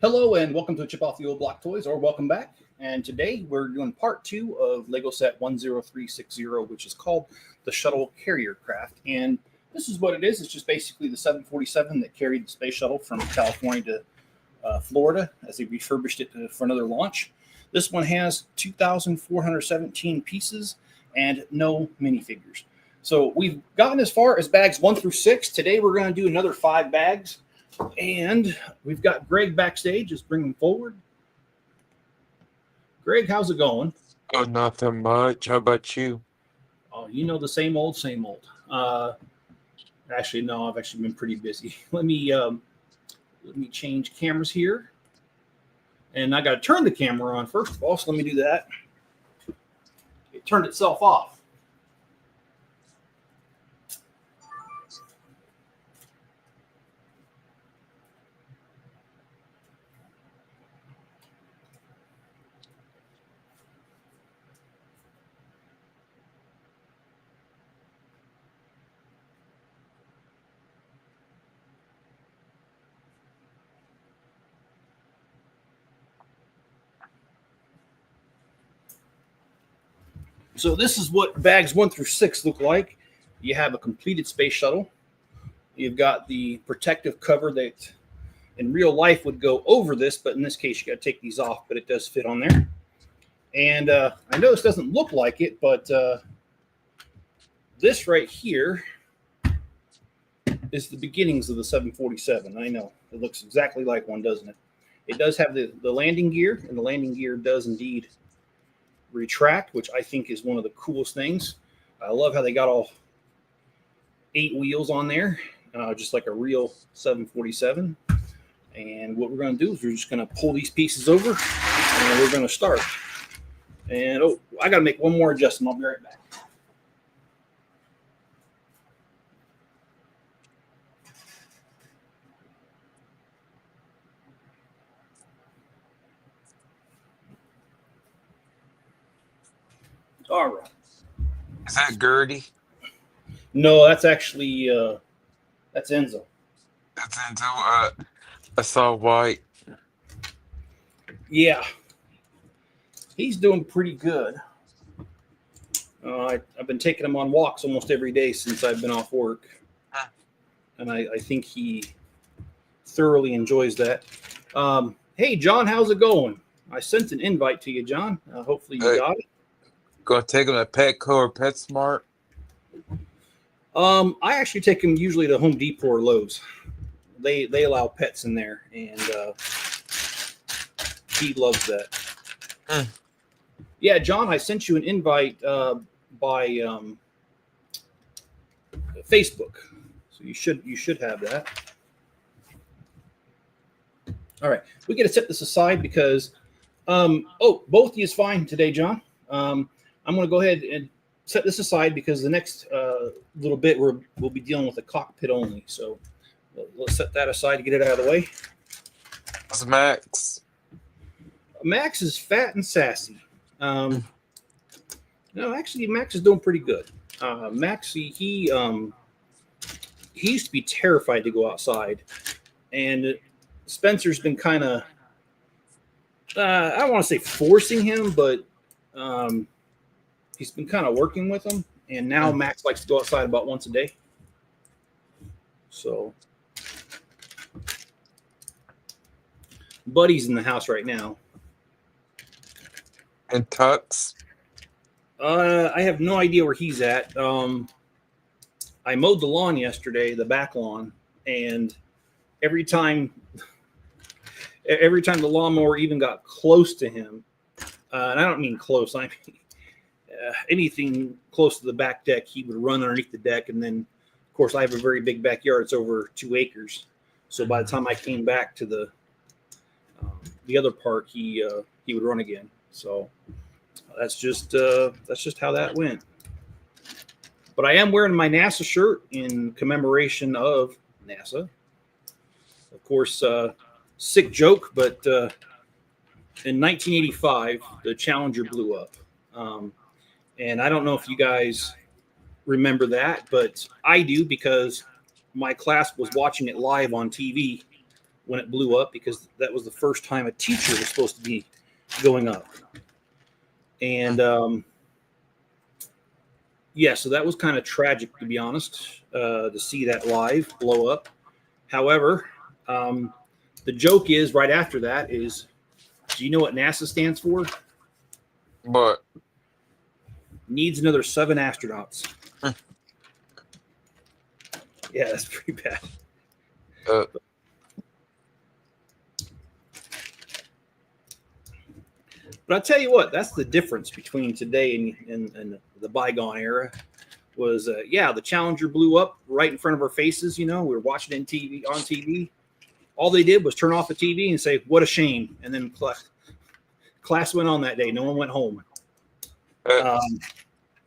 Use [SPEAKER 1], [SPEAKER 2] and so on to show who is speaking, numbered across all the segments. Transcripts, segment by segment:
[SPEAKER 1] Hello and welcome to Chip Off the Old Block Toys, or welcome back. And today we're doing part 2 of Lego set 10360, which is called the Shuttle Carrier Aircraft. And this is what it is. It's just basically the 747 that carried the space shuttle from California to Florida as they refurbished it for another launch. This one has 2,417 pieces and no minifigures. So we've gotten as far as bags 1 through 6. Today we're going to do another 5 bags. And we've got Greg backstage. Let's bring him forward. Greg, how's it going?
[SPEAKER 2] Oh, nothing much. How about you?
[SPEAKER 1] Oh, you know, the same old, same old. Actually, no, I've actually been pretty busy. Let me change cameras here. And I got to turn the camera on first of all, so let me do that. It turned itself off. So this is what bags 1 through 6 look like. You have a completed space shuttle. You've got the protective cover that in real life would go over this, but in this case you got to take these off, but it does fit on there. And I know this doesn't look like it, but this right here is the beginnings of the 747. I know it looks exactly like one, doesn't it? It does have the landing gear, and the landing gear does indeed retract, which I think is one of the coolest things. I love how they got all 8 wheels on there, just like a real 747. And what we're going to do is we're just going to pull these pieces over, and we're going to start. And oh, I got to make one more adjustment. I'll be right back. All right.
[SPEAKER 2] Is that Gertie?
[SPEAKER 1] No, that's actually that's Enzo.
[SPEAKER 2] That's Enzo. I saw White.
[SPEAKER 1] Yeah, he's doing pretty good. I've been taking him on walks almost every day since I've been off work, and I think he thoroughly enjoys that. Hey, John, how's it going? I sent an invite to you, John. Hopefully you got it.
[SPEAKER 2] Gonna take him to Petco or PetSmart?
[SPEAKER 1] I actually take him usually to Home Depot or Lowe's. They allow pets in there, and he loves that. Yeah, John, I sent you an invite by Facebook, so you should have that. All right, we got to set this aside because both of you is fine today, John. I'm going to go ahead and set this aside because the next little bit we'll be dealing with the cockpit only. So let's set that aside to get it out of the way.
[SPEAKER 2] How's Max?
[SPEAKER 1] Max is fat and sassy. No, actually, Max is doing pretty good. Max, he used to be terrified to go outside, and Spencer's been kind of, I don't want to say forcing him, but he's been kind of working with him, and now Max likes to go outside about once a day. So Buddy's in the house right now.
[SPEAKER 2] And Tux?
[SPEAKER 1] I have no idea where he's at. I mowed the lawn yesterday, the back lawn, and every time the lawnmower even got close to him, and I don't mean close, I mean anything close to the back deck, he would run underneath the deck. And then, of course, I have a very big backyard. It's over 2 acres. So by the time I came back to the other part, he would run again. So that's just how that went. But I am wearing my NASA shirt in commemoration of NASA. Of course, sick joke, but in 1985, the Challenger blew up. And I don't know if you guys remember that, but I do because my class was watching it live on TV when it blew up, because that was the first time a teacher was supposed to be going up. And yeah, so that was kind of tragic, to be honest, to see that live blow up. However, the joke is right after that is, do you know what NASA stands for?
[SPEAKER 2] But
[SPEAKER 1] Needs another 7 astronauts. Yeah, that's pretty bad. But I'll tell you what, that's the difference between today and the bygone era. Was yeah, the Challenger blew up right in front of our faces. We were watching it on TV. All they did was turn off the TV and say, "What a shame!" And then class went on that day. No one went home.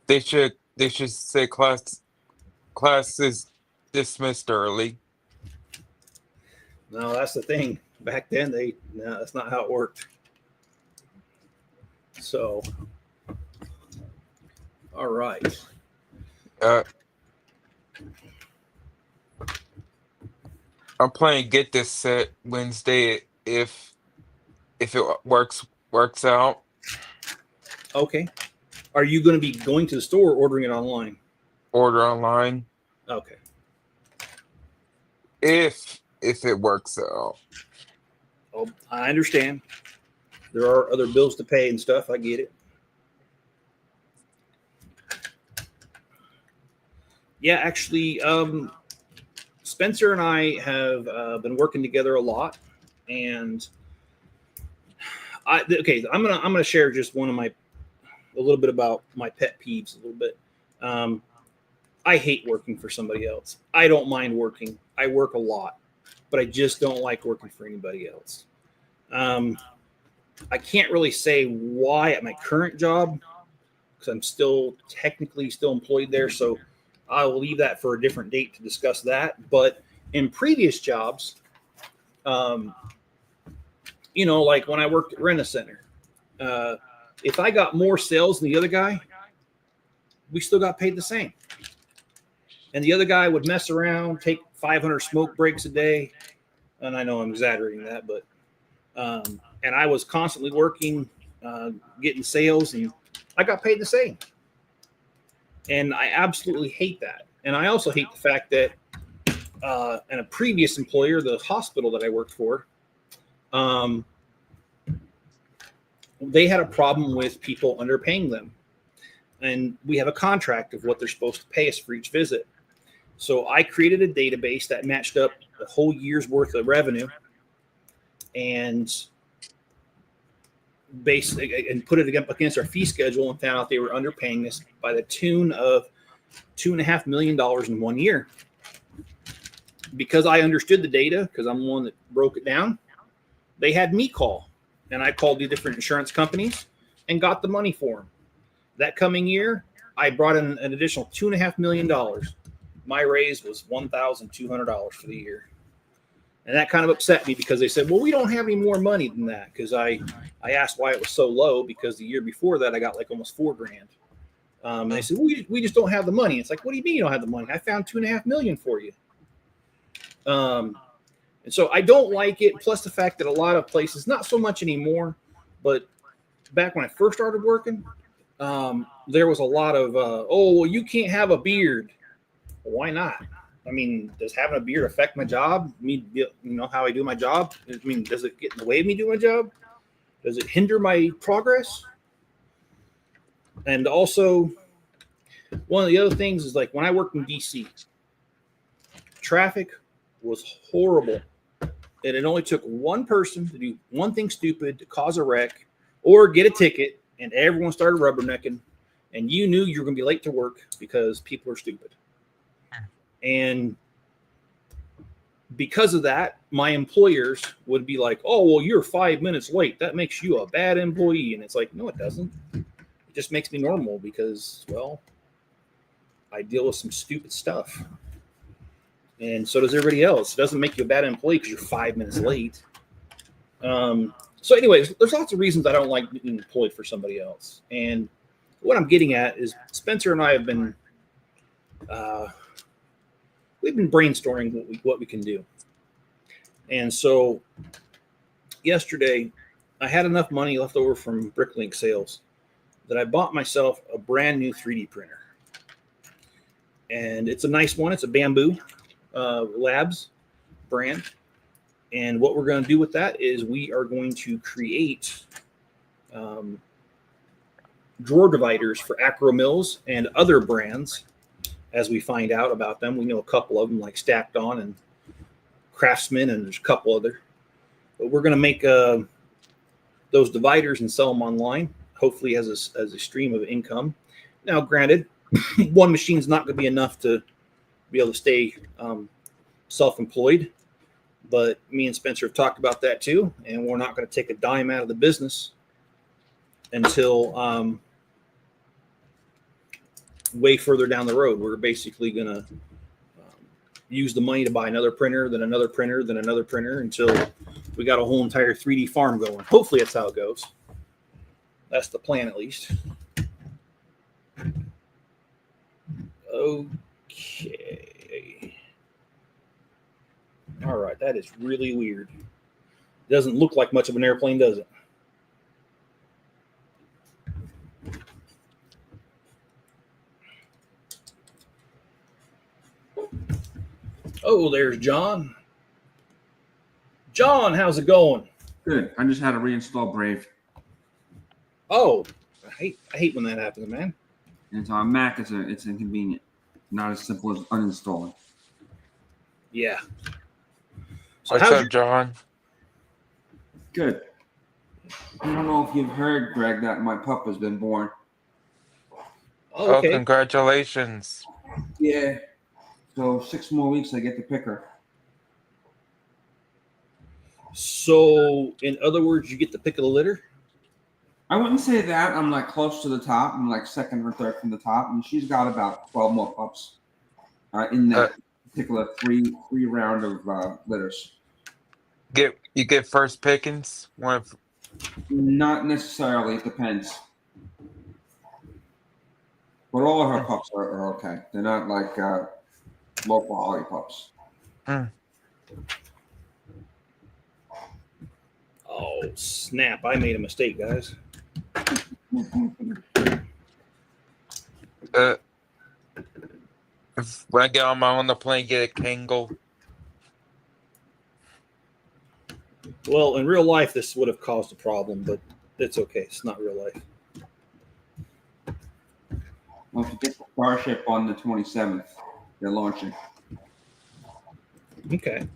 [SPEAKER 2] They should say class is dismissed early.
[SPEAKER 1] No, that's the thing. Back then, no, that's not how it worked. So, all right.
[SPEAKER 2] I'm playing Get This Set Wednesday if it works out.
[SPEAKER 1] Okay. Are you going to be going to the store or ordering it online?
[SPEAKER 2] Order online.
[SPEAKER 1] Okay.
[SPEAKER 2] If it works out.
[SPEAKER 1] Oh, I understand. There are other bills to pay and stuff. I get it. Yeah, actually, Spencer and I have been working together a lot, and I'm gonna share just a little bit about my pet peeves a little bit. I hate working for somebody else. I don't mind working. I work a lot, but I just don't like working for anybody else. I can't really say why at my current job, because I'm still technically employed there. So I will leave that for a different date to discuss that. But in previous jobs, like when I worked at Rent-A-Center, if I got more sales than the other guy, we still got paid the same. And the other guy would mess around, take 500 smoke breaks a day. And I know I'm exaggerating that, but and I was constantly working, getting sales, and I got paid the same. And I absolutely hate that. And I also hate the fact that in a previous employer, the hospital that I worked for, they had a problem with people underpaying them. And we have a contract of what they're supposed to pay us for each visit. So I created a database that matched up the whole year's worth of revenue and put it against our fee schedule, and found out they were underpaying us by the tune of $2.5 million in 1 year. Because I understood the data, because I'm the one that broke it down, they had me call, and I called the different insurance companies and got the money for them. That coming year, I brought in an additional $2.5 million. My raise was $1,200 for the year. And that kind of upset me, because they said, well, we don't have any more money than that. Because I asked why it was so low, because the year before that, I got like almost $4,000. And they said, well, we just don't have the money. It's like, what do you mean you don't have the money? I found $2.5 million for you. And so I don't like it. Plus the fact that a lot of places, not so much anymore, but back when I first started working, there was a lot of, well, you can't have a beard. Well, why not? I mean, does having a beard affect my job? How I do my job? I mean, does it get in the way of me doing my job? Does it hinder my progress? And also, one of the other things is, like, when I worked in DC, traffic was horrible. And it only took one person to do one thing stupid to cause a wreck or get a ticket, and everyone started rubbernecking, and you knew you were going to be late to work because people are stupid. And because of that, my employers would be like, oh, well, you're 5 minutes late. That makes you a bad employee. And it's like, no, it doesn't. It just makes me normal because, well, I deal with some stupid stuff. And so does everybody else. It doesn't make you a bad employee because you're 5 minutes late. So anyways, there's lots of reasons I don't like being employed for somebody else. And what I'm getting at is Spencer and I have been we've been brainstorming what we can do. And so yesterday, I had enough money left over from Bricklink sales that I bought myself a brand new 3D printer. And it's a nice one. It's a Bamboo Labs brand. And what we're going to do with that is we are going to create drawer dividers for Acro Mills and other brands. As we find out about them, we know a couple of them like Stacked On and Craftsman, and there's a couple other. But we're going to make those dividers and sell them online, hopefully as a stream of income. Now, granted, one machine's not going to be enough to be able to stay self-employed, but me and Spencer have talked about that too, and we're not going to take a dime out of the business until way further down the road. We're basically going to use the money to buy another printer, then another printer, then another printer until we got a whole entire 3D farm going. Hopefully that's how it goes. That's the plan, at least. Okay. All right, that is really weird. Doesn't look like much of an airplane, does it? Oh, there's John. John, how's it going?
[SPEAKER 3] Good. I just had to reinstall Brave.
[SPEAKER 1] Oh, I hate when that happens, man.
[SPEAKER 3] And so on Mac, it's inconvenient. Not as simple as uninstalling.
[SPEAKER 1] Yeah. So
[SPEAKER 2] What's up, John?
[SPEAKER 3] Good. I don't know if you've heard, Greg, that my pup has been born.
[SPEAKER 1] Oh, okay.
[SPEAKER 2] Oh, congratulations.
[SPEAKER 3] Yeah. So 6 more weeks, I get to pick her.
[SPEAKER 1] So, in other words, you get the pick of the litter?
[SPEAKER 3] I wouldn't say that. I'm like close to the top. I'm like second or third from the top, and she's got about 12 more pups in that particular three round of litters.
[SPEAKER 2] You get first pickings?
[SPEAKER 3] Not necessarily. It depends. But all of her pups are okay. They're not like low quality pups.
[SPEAKER 1] Oh, snap. I made a mistake, guys.
[SPEAKER 2] When I get on my own the plane, get a Kangol.
[SPEAKER 1] Well, in real life, this would have caused a problem, but it's okay. It's not real life.
[SPEAKER 3] Well, if you get the Starship on the 27th, they're launching.
[SPEAKER 1] Okay.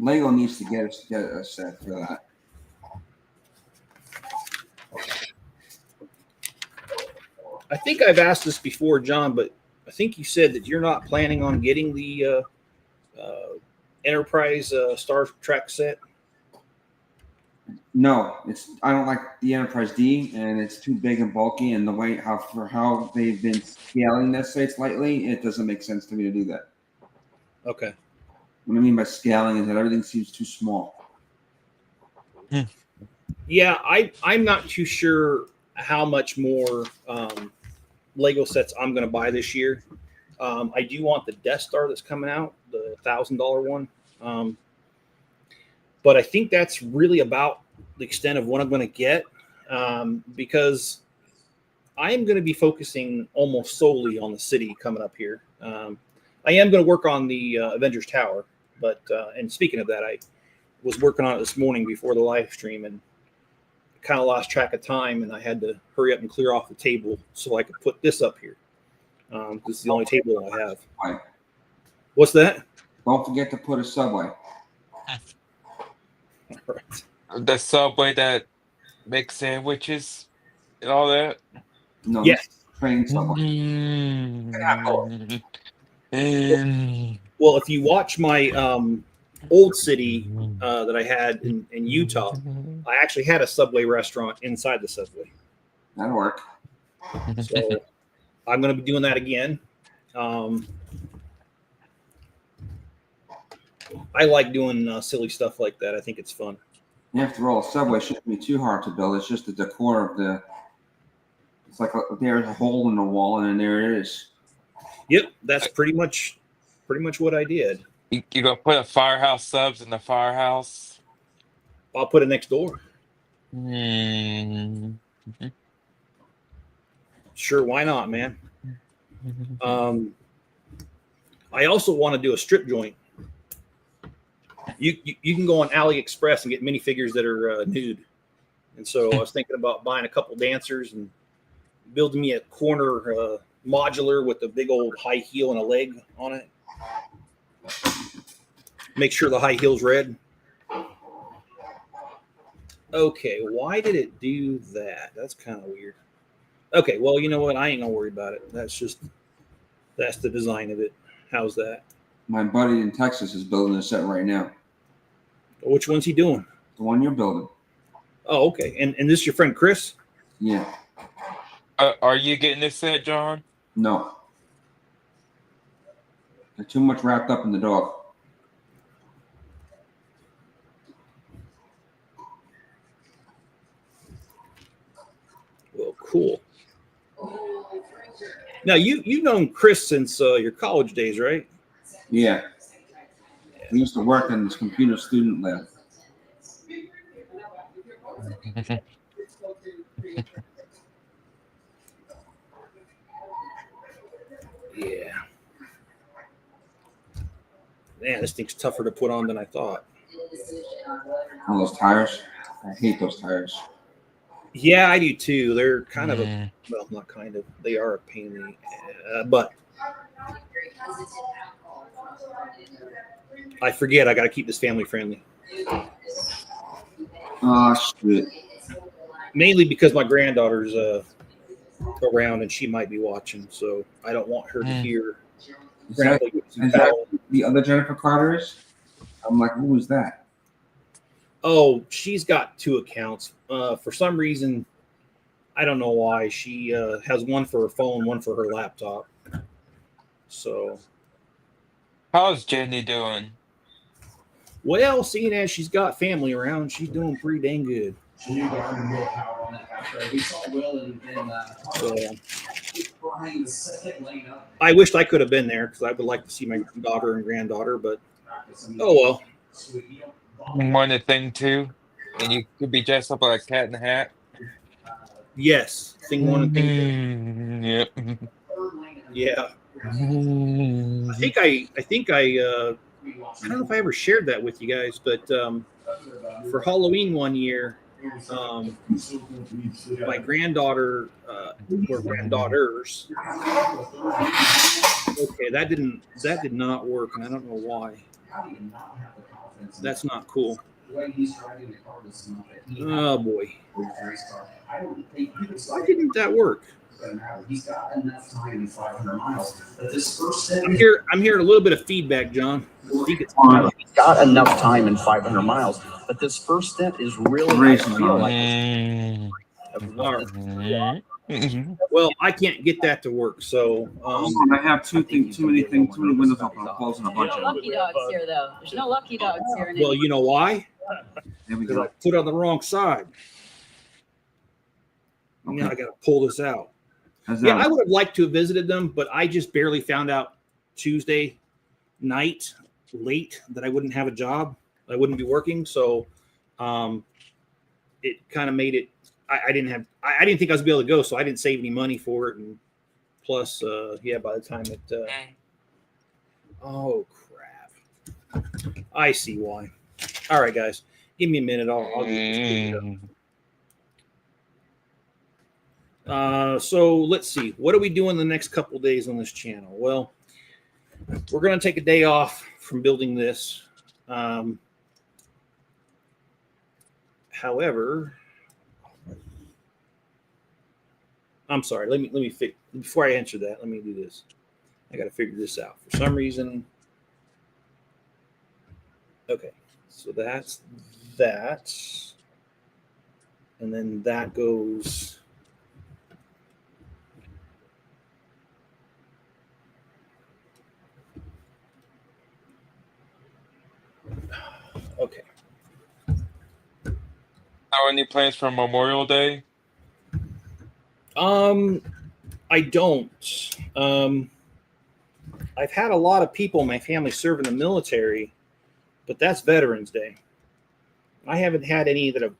[SPEAKER 3] Lego needs to get a set for that.
[SPEAKER 1] I think I've asked this before, John, but I think you said that you're not planning on getting the Enterprise Star Trek set.
[SPEAKER 3] No, I don't like the Enterprise D, and it's too big and bulky, and the way how they've been scaling their sites lately, it doesn't make sense to me to do that.
[SPEAKER 1] Okay.
[SPEAKER 3] What I mean by scaling is that everything seems too small.
[SPEAKER 1] Yeah, I'm not too sure how much more Lego sets I'm going to buy this year. I do want the Death Star that's coming out, the $1,000 one. But I think that's really about the extent of what I'm going to get, because I am going to be focusing almost solely on the city coming up here. I am going to work on the Avengers Tower, but and speaking of that, I was working on it this morning before the live stream and kind of lost track of time, and I had to hurry up and clear off the table so I could put this up here. This is the only table I have.
[SPEAKER 3] Right.
[SPEAKER 1] What's that?
[SPEAKER 3] Don't forget to put a subway.
[SPEAKER 1] All right.
[SPEAKER 2] The Subway that makes sandwiches and all that.
[SPEAKER 3] No,
[SPEAKER 1] Yes.
[SPEAKER 3] train subway.
[SPEAKER 1] Well, if you watch my old city that I had in Utah, I actually had a Subway restaurant inside the Subway.
[SPEAKER 3] That'll work.
[SPEAKER 1] So I'm going to be doing that again. I like doing silly stuff like that. I think it's fun.
[SPEAKER 3] After all, a subway shouldn't be too hard to build. It's just the decor of the. It's like there's a hole in the wall, and then there it is.
[SPEAKER 1] Yep, that's pretty much what I did.
[SPEAKER 2] You gonna put a firehouse subs in the firehouse?
[SPEAKER 1] I'll put it next door.
[SPEAKER 2] Hmm.
[SPEAKER 1] Sure, why not, man? I also want to do a strip joint. You can go on AliExpress and get minifigures that are nude. And so I was thinking about buying a couple dancers and building me a corner modular with a big old high heel and a leg on it. Make sure the high heel's red. Okay, why did it do that? That's kind of weird. Okay, well, you know what? I ain't gonna worry about it. That's the design of it. How's that?
[SPEAKER 3] My buddy in Texas is building a set right now.
[SPEAKER 1] Which one's he doing?
[SPEAKER 3] The one you're building.
[SPEAKER 1] Oh, okay. And this is your friend Chris?
[SPEAKER 3] Yeah.
[SPEAKER 2] Are you getting this set, John?
[SPEAKER 3] No. They're too much wrapped up in the dog.
[SPEAKER 1] Well, cool. Now you've known Chris since your college days, right?
[SPEAKER 3] Yeah. We used to work in this computer student lab.
[SPEAKER 1] Yeah. Man, this thing's tougher to put on than I thought.
[SPEAKER 3] All those tires. I hate those tires.
[SPEAKER 1] Yeah, I do too. They're kind of well, not kind of. They are a pain in the butt. I forget. I got to keep this family friendly.
[SPEAKER 3] Oh, shit.
[SPEAKER 1] Mainly because my granddaughter's around and she might be watching, so I don't want her to hear.
[SPEAKER 3] Is that the other Jennifer Carter's? I'm like, who is that?
[SPEAKER 1] Oh, she's got two accounts. For some reason, I don't know why. She has one for her phone, one for her laptop. So,
[SPEAKER 2] How's Jenny doing?
[SPEAKER 1] well, seeing as she's got family around, she's doing pretty dang good. I wished I could have been there because I would like to see my daughter and granddaughter, but oh well.
[SPEAKER 2] One a thing too, and you could be dressed up like a cat in a hat.
[SPEAKER 1] Yes, thing one and thing two.
[SPEAKER 2] Yep.
[SPEAKER 1] Yeah. I think I don't know if I ever shared that with you guys, but for Halloween one year, my granddaughter or granddaughters. Okay, that did not work, and I don't know why. That's not cool. Oh boy. Why didn't that work?
[SPEAKER 4] He's got enough time in 500 miles. But this first
[SPEAKER 1] I'm hearing a little bit of feedback, John.
[SPEAKER 4] He's got enough time in 500 miles. But this first stint is really feel like
[SPEAKER 1] well, I can't get that to work, so
[SPEAKER 3] I have too many windows open. I'm closing a bunch
[SPEAKER 5] There's no
[SPEAKER 3] of them.
[SPEAKER 5] lucky dogs here, though. There's no lucky dogs here.
[SPEAKER 1] well, you know why?
[SPEAKER 3] There we
[SPEAKER 1] Because I
[SPEAKER 3] go.
[SPEAKER 1] put it on the wrong side.
[SPEAKER 3] Okay.
[SPEAKER 1] Now I got to pull this out.
[SPEAKER 3] How's
[SPEAKER 1] Yeah,
[SPEAKER 3] that?
[SPEAKER 1] I would have liked to have visited them, but I just barely found out Tuesday night late that I wouldn't have a job. I wouldn't be working, so it kind of made it. I didn't think I was gonna be able to go, so I didn't save any money for it. And plus, by the time it. Oh crap! I see why. All right, guys, give me a minute. I'll get this figured out. So let's see. What are we doing the next couple of days on this channel? Well, we're going to take a day off from building this. However, I'm sorry. Let me before I answer that. Let me do this. I got to figure this out. For some reason. Okay, so that's that, and then that goes. Okay.
[SPEAKER 2] Any plans for Memorial Day?
[SPEAKER 1] I don't. I've had a lot of people in my family serve in the military, but that's Veterans Day. I haven't had any that have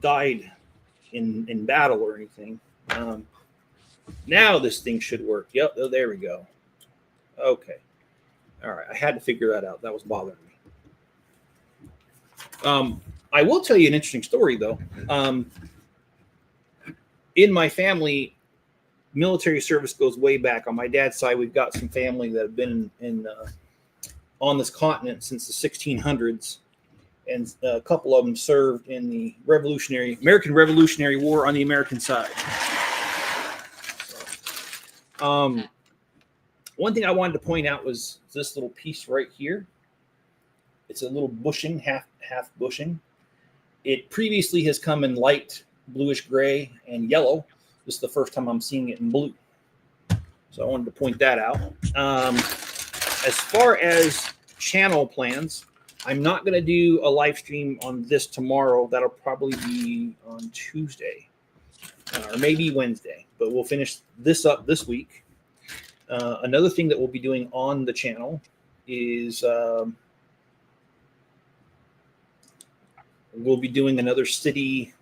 [SPEAKER 1] died in battle or anything. Now this thing should work. Yep, oh, there we go. Okay. All right, I had to figure that out. That was bothering me. I will tell you an interesting story, though. In my family, military service goes way back. On my dad's side, we've got some family that have been on this continent since the 1600s, and a couple of them served in the American Revolutionary War on the American side. One thing I wanted to point out was this little piece right here. It's a little bushing, half bushing. It previously has come in light bluish gray and yellow. This is the first time I'm seeing it in blue. So I wanted to point that out. As far as channel plans, I'm not going to do a live stream on this tomorrow. That'll probably be on Tuesday or maybe Wednesday, but we'll finish this up this week. Another thing that we'll be doing on the channel is we'll be doing another city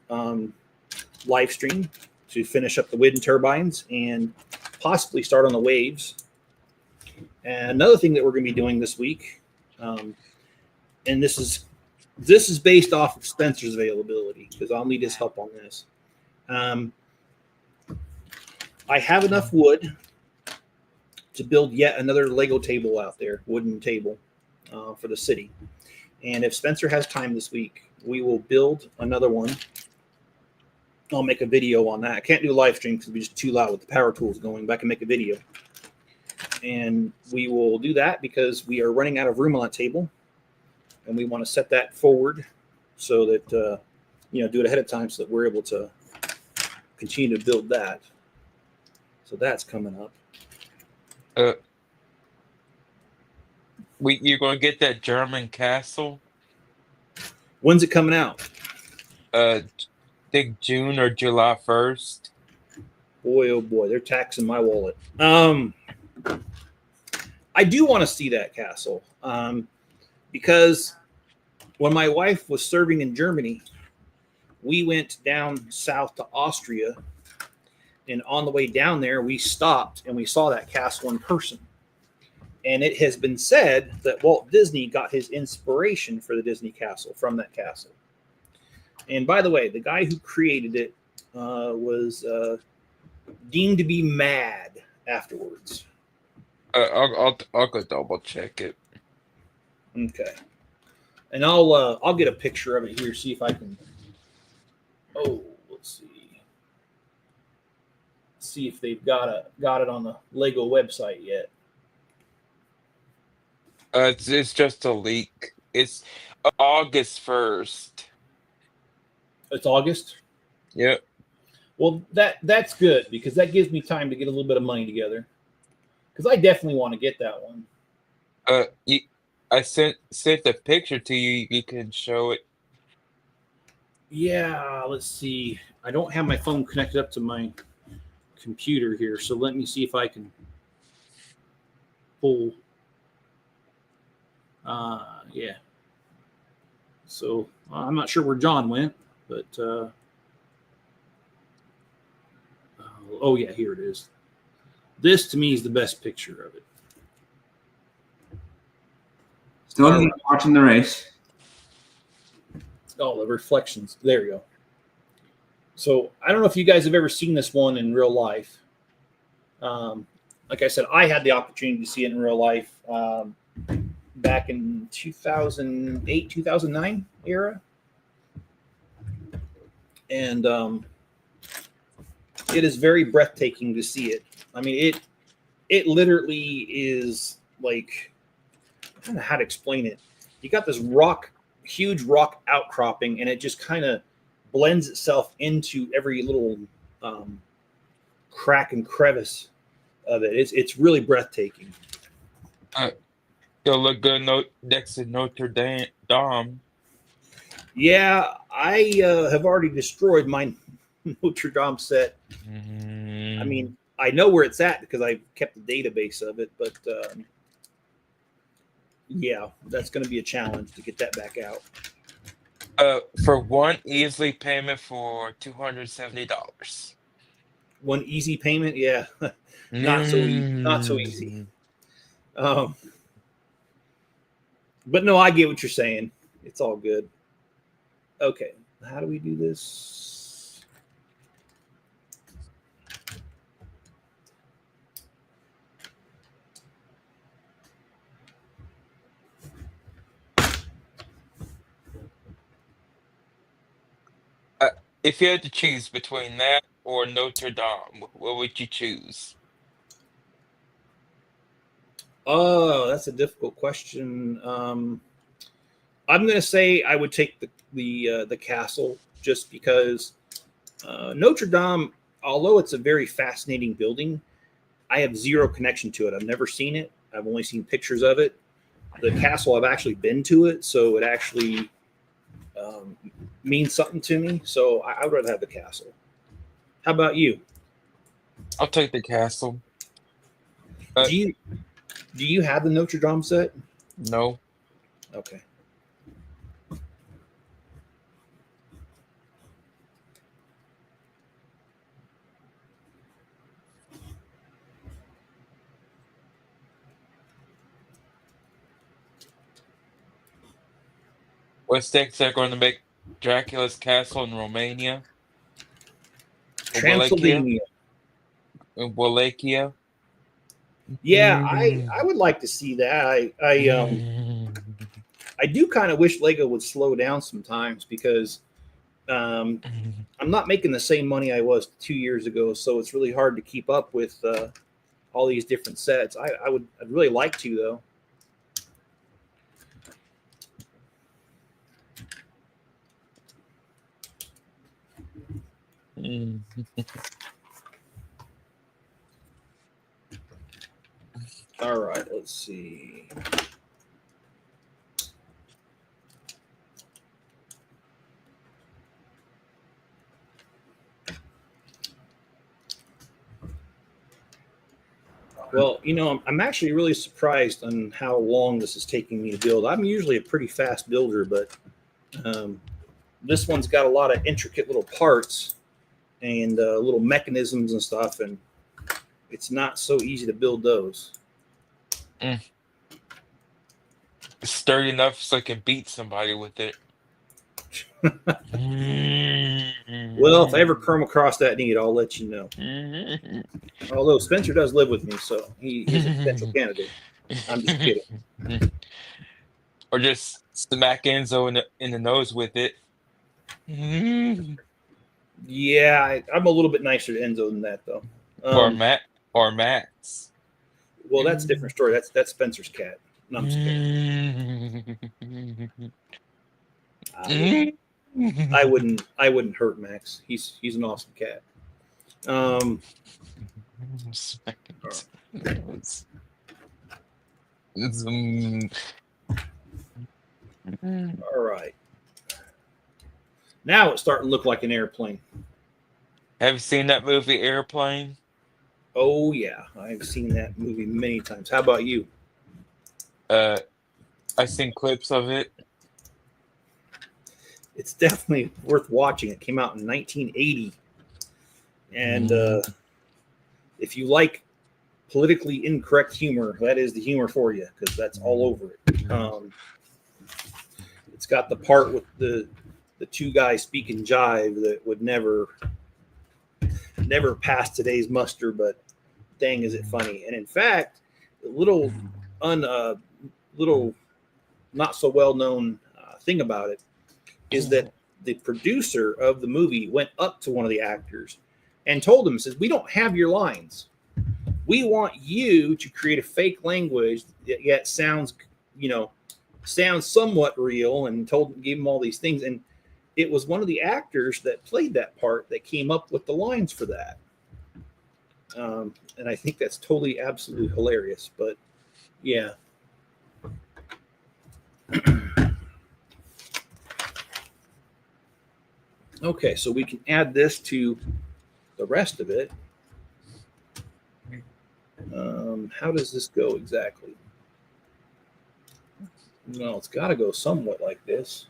[SPEAKER 1] live stream to finish up the wind turbines and possibly start on the waves. And another thing that we're going to be doing this week, and this is based off of Spencer's availability because I'll need his help on this. I have enough wood to build yet another Lego table out there, wooden table for the city. And if Spencer has time this week, we will build another one. I'll make a video on that. I can't do a live stream because it'll be just too loud with the power tools going, but I can make a video. And we will do that because we are running out of room on that table. And we want to set that forward so that, do it ahead of time so that we're able to continue to build that. So that's coming up.
[SPEAKER 2] You're going to get that German castle?
[SPEAKER 1] When's it coming out?
[SPEAKER 2] I think June or July 1st.
[SPEAKER 1] Boy, oh boy, they're taxing my wallet. I do want to see that castle because when my wife was serving in Germany, we went down south to Austria, and on the way down there, we stopped and we saw that castle in person. And it has been said that Walt Disney got his inspiration for the Disney castle from that castle. And by the way, the guy who created it was deemed to be mad afterwards.
[SPEAKER 2] I'll go double check it.
[SPEAKER 1] Okay, and I'll get a picture of it here. See if I can. Oh, let's see if they've got it on the Lego website yet.
[SPEAKER 2] It's just a leak. It's August 1st.
[SPEAKER 1] It's August?
[SPEAKER 2] Yep.
[SPEAKER 1] Well, that's good because that gives me time to get a little bit of money together. Because I definitely want to get that one.
[SPEAKER 2] I sent the picture to you. You can show it.
[SPEAKER 1] Yeah, let's see. I don't have my phone connected up to my computer here, so let me see if I can pull. Yeah. So I'm not sure where John went, but oh yeah, here it is. This to me is the best picture of it.
[SPEAKER 3] Still watching the race.
[SPEAKER 1] Oh, the reflections. There you go. So I don't know if you guys have ever seen this one in real life. Like I said, I had the opportunity to see it in real life back in 2008, 2009 era. And it is very breathtaking to see it. I mean, it literally is like, I don't know how to explain it. You got this huge rock outcropping, and it just kind of blends itself into every little crack and crevice of it. It's really breathtaking.
[SPEAKER 2] It'll look good next to Notre Dame.
[SPEAKER 1] Yeah, I have already destroyed my Notre Dame set. I mean, I know where it's at because I kept the database of it, but Yeah, that's going to be a challenge to get that back out.
[SPEAKER 2] For one easily payment for $270.
[SPEAKER 1] One easy payment, yeah, not so easy. Um, but no, I get what you're saying. It's all good. Okay, how do we do this?
[SPEAKER 2] If you had to choose between that or Notre Dame, what would you choose?
[SPEAKER 1] Oh, that's a difficult question. I'm going to say I would take the castle just because Notre Dame, although it's a very fascinating building, I have zero connection to it. I've never seen it. I've only seen pictures of it. The castle, I've actually been to it, so it actually means something to me. So I would rather have the castle. How about you?
[SPEAKER 2] I'll take the castle. Uh,
[SPEAKER 1] Do you have the Notre Dame set?
[SPEAKER 2] no.
[SPEAKER 1] Okay.
[SPEAKER 2] What stakes are going to make Dracula's castle in Romania? Or Wallachia?
[SPEAKER 1] Transylvania.
[SPEAKER 2] In Wallachia?
[SPEAKER 1] Yeah, I would like to see that. I do kind of wish Lego would slow down sometimes because I'm not making the same money I was 2 years ago, so it's really hard to keep up with all these different sets. I'd really like to though. All right, let's see. Well, I'm actually really surprised on how long this is taking me to build. I'm usually a pretty fast builder, but this one's got a lot of intricate little parts and little mechanisms and stuff, and it's not so easy to build those.
[SPEAKER 2] It's sturdy enough so I can beat somebody with it.
[SPEAKER 1] Well, if I ever come across that need, I'll let you know. Although Spencer does live with me, so he's a potential candidate. I'm just kidding.
[SPEAKER 2] Or just smack Enzo in the nose with it.
[SPEAKER 1] Yeah, I'm a little bit nicer to Enzo than that, though.
[SPEAKER 2] Or Max.
[SPEAKER 1] Well, that's a different story. That's Spencer's cat. No, I'm just kidding. I wouldn't hurt Max. He's an awesome cat. All right. Now it's starting to look like an airplane.
[SPEAKER 2] Have you seen that movie Airplane?
[SPEAKER 1] Oh yeah, I've seen that movie many times. How about you?
[SPEAKER 2] I've seen clips of it.
[SPEAKER 1] It's definitely worth watching. It came out in 1980. And if you like politically incorrect humor, that is the humor for you, because that's all over it. It's got the part with the two guys speaking jive that would never pass today's muster, but dang, is it funny. And in fact, the little not so well known thing about it is that the producer of the movie went up to one of the actors and told him, says, "We don't have your lines. We want you to create a fake language that yet sounds somewhat real," and gave him all these things. And it was one of the actors that played that part that came up with the lines for that. And I think that's totally, absolutely hilarious. But yeah. Okay, so we can add this to the rest of it. How does this go exactly? No, it's got to go somewhat like this.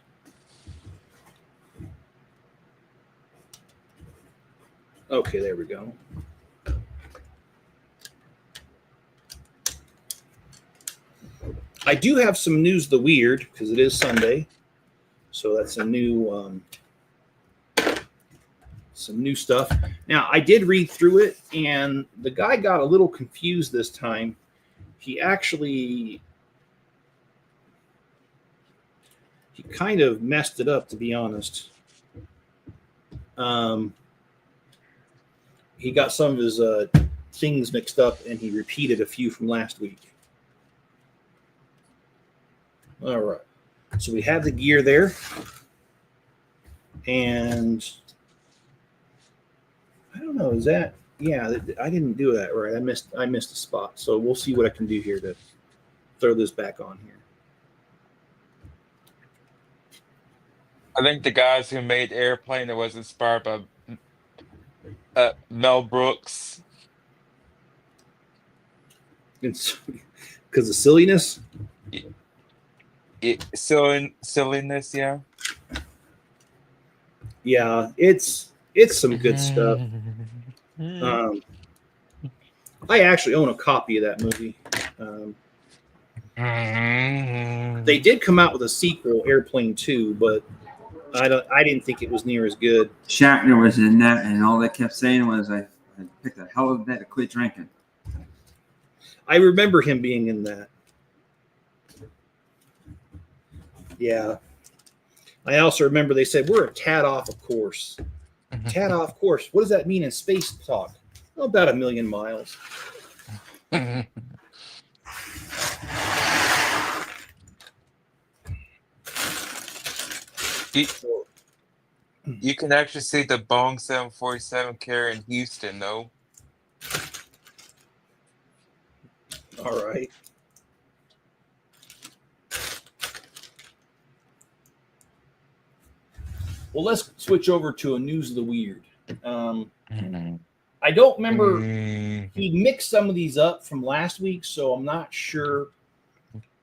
[SPEAKER 1] Okay, there we go. I do have some news of the weird because it is Sunday, so that's some new stuff. Now, I did read through it, and the guy got a little confused this time. He kind of messed it up, to be honest. He got some of his things mixed up, and he repeated a few from last week. All right. So we have the gear there. And I don't know, is that, yeah, I didn't do that right. I missed a spot. So we'll see what I can do here to throw this back on here.
[SPEAKER 2] I think the guys who made Airplane that was inspired by Mel Brooks.
[SPEAKER 1] It's because of silliness.
[SPEAKER 2] Silliness, yeah.
[SPEAKER 1] Yeah, it's some good stuff. I actually own a copy of that movie. They did come out with a sequel, Airplane 2, but I didn't think it was near as good.
[SPEAKER 3] Shatner was in that, and all they kept saying was, I picked a hell of a day to quit drinking.
[SPEAKER 1] I remember him being in that. Yeah. I also remember they said, we're a tad off of course. Tad off course. What does that mean in space talk? Well, about 1 million miles.
[SPEAKER 2] You can actually see the Boeing 747 carrier in Houston, though.
[SPEAKER 1] All right. Well, let's switch over to a news of the weird. I don't remember. He mixed some of these up from last week, so I'm not sure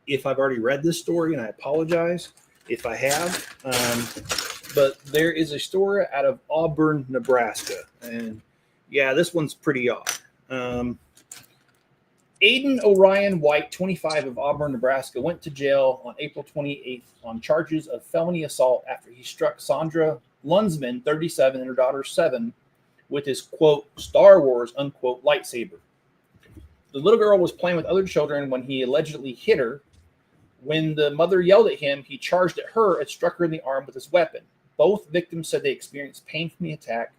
[SPEAKER 1] if I've already read this story, and I apologize if I have. But there is a story out of Auburn, Nebraska, and yeah, this one's pretty odd. Aiden Orion White, 25, of Auburn, Nebraska, went to jail on April 28th on charges of felony assault after he struck Sandra Lunsman, 37, and her daughter, 7, with his, quote, Star Wars, unquote, lightsaber. The little girl was playing with other children when he allegedly hit her. When the mother yelled at him, he charged at her and struck her in the arm with his weapon. Both victims said they experienced pain from the attack.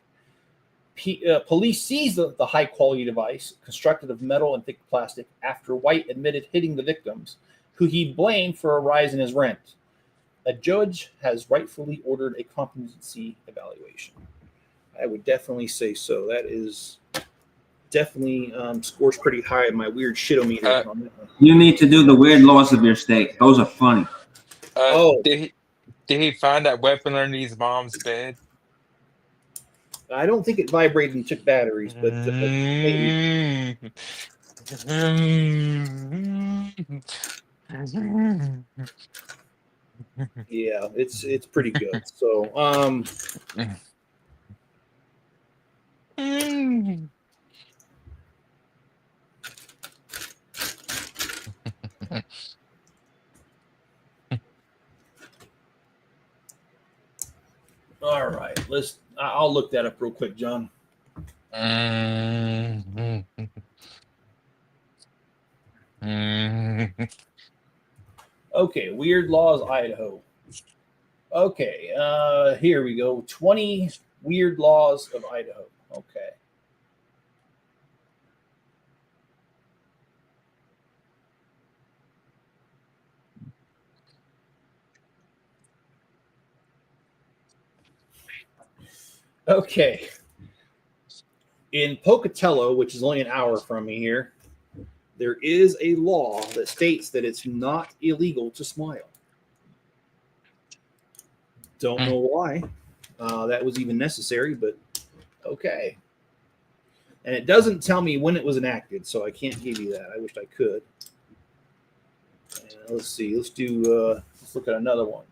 [SPEAKER 1] Police seized the high-quality device, constructed of metal and thick plastic, after White admitted hitting the victims, who he blamed for a rise in his rent. A judge has rightfully ordered a competency evaluation. I would definitely say so. That is definitely scores pretty high in my weird shitometer.
[SPEAKER 3] You need to do the weird laws of your state. Those are funny.
[SPEAKER 2] Did he find that weapon underneath his mom's bed?
[SPEAKER 1] I don't think it vibrated and took batteries, but maybe. Yeah, it's pretty good. So, all right, I'll look that up real quick, John. Okay, weird laws, Idaho. Okay, here we go. 20 weird laws of Idaho. Okay. Okay. In Pocatello, which is only an hour from me here, there is a law that states that it's not illegal to smile. Don't know why that was even necessary, but okay. And it doesn't tell me when it was enacted, so I can't give you that. I wish I could. Let's see. Let's do. Let's look at another one.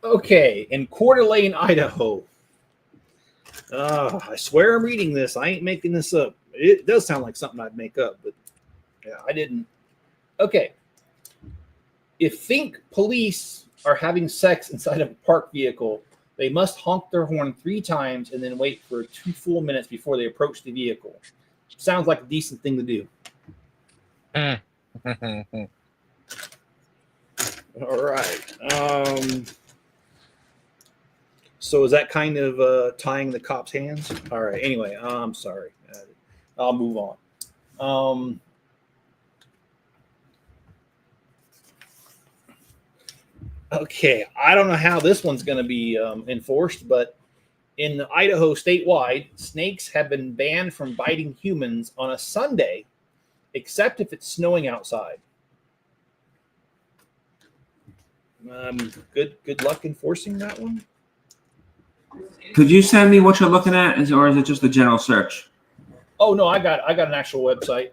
[SPEAKER 1] Okay, in Coeur d'Alene, Idaho. I swear I'm reading this. I ain't making this up. It does sound like something I'd make up, but yeah, I didn't. Okay. If think police are having sex inside of a parked vehicle, they must honk their horn 3 times and then wait for 2 full minutes before they approach the vehicle. Sounds like a decent thing to do. All right. So is that kind of tying the cop's hands? All right. Anyway, I'm sorry. I'll move on. Okay. I don't know how this one's going to be enforced, but in Idaho statewide, snakes have been banned from biting humans on a Sunday, except if it's snowing outside. Good luck enforcing that one.
[SPEAKER 3] Could you send me what you're looking at, or is it just a general search?
[SPEAKER 1] Oh no, I got an actual website.